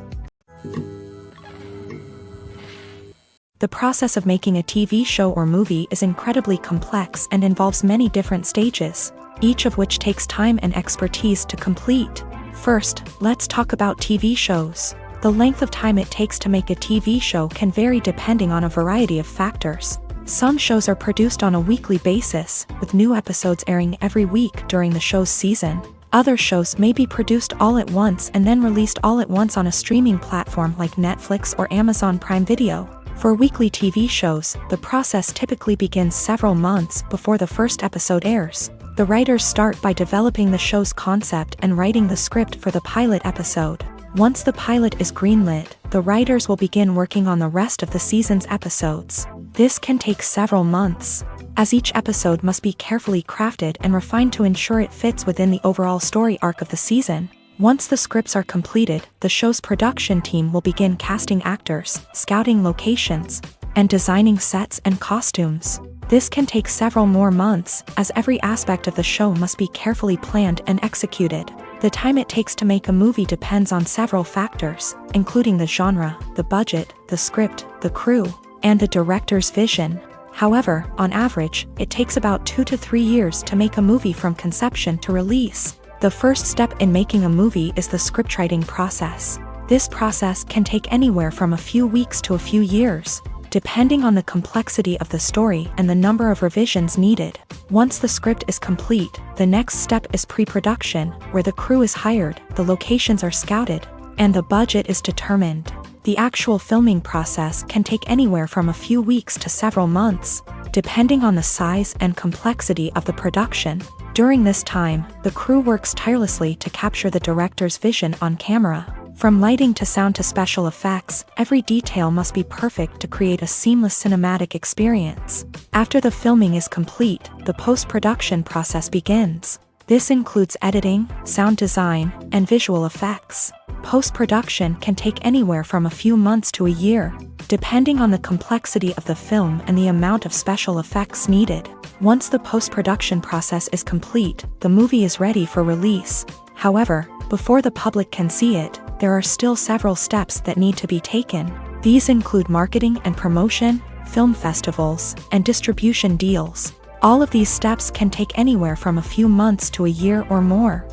The process of making a TV show or movie is incredibly complex and involves many different stages, each of which takes time and expertise to complete. First, let's talk about TV shows. The length of time it takes to make a TV show can vary depending on a variety of factors. Some shows are produced on a weekly basis, with new episodes airing every week during the show's season. Other shows may be produced all at once and then released all at once on a streaming platform like Netflix or Amazon Prime Video. For weekly TV shows, the process typically begins several months before the first episode airs. The writers start by developing the show's concept and writing the script for the pilot episode. Once the pilot is greenlit, the writers will begin working on the rest of the season's episodes. This can take several months, as each episode must be carefully crafted and refined to ensure it fits within the overall story arc of the season. Once the scripts are completed, the show's production team will begin casting actors, scouting locations, and designing sets and costumes. This can take several more months, as every aspect of the show must be carefully planned and executed. The time it takes to make a movie depends on several factors, including the genre, the budget, the script, the crew, and the director's vision. However, on average, it takes about 2 to 3 years to make a movie from conception to release. The first step in making a movie is the scriptwriting process. This process can take anywhere from a few weeks to a few years, depending on the complexity of the story and the number of revisions needed. Once the script is complete, the next step is pre-production, where the crew is hired, the locations are scouted, and the budget is determined. The actual filming process can take anywhere from a few weeks to several months, depending on the size and complexity of the production. During this time, the crew works tirelessly to capture the director's vision on camera. From lighting to sound to special effects, every detail must be perfect to create a seamless cinematic experience. After the filming is complete, the post-production process begins. This includes editing, sound design, and visual effects. Post-production can take anywhere from a few months to a year, depending on the complexity of the film and the amount of special effects needed. Once the post-production process is complete, the movie is ready for release. However, before the public can see it, there are still several steps that need to be taken. These include marketing and promotion, film festivals, and distribution deals. All of these steps can take anywhere from a few months to a year or more.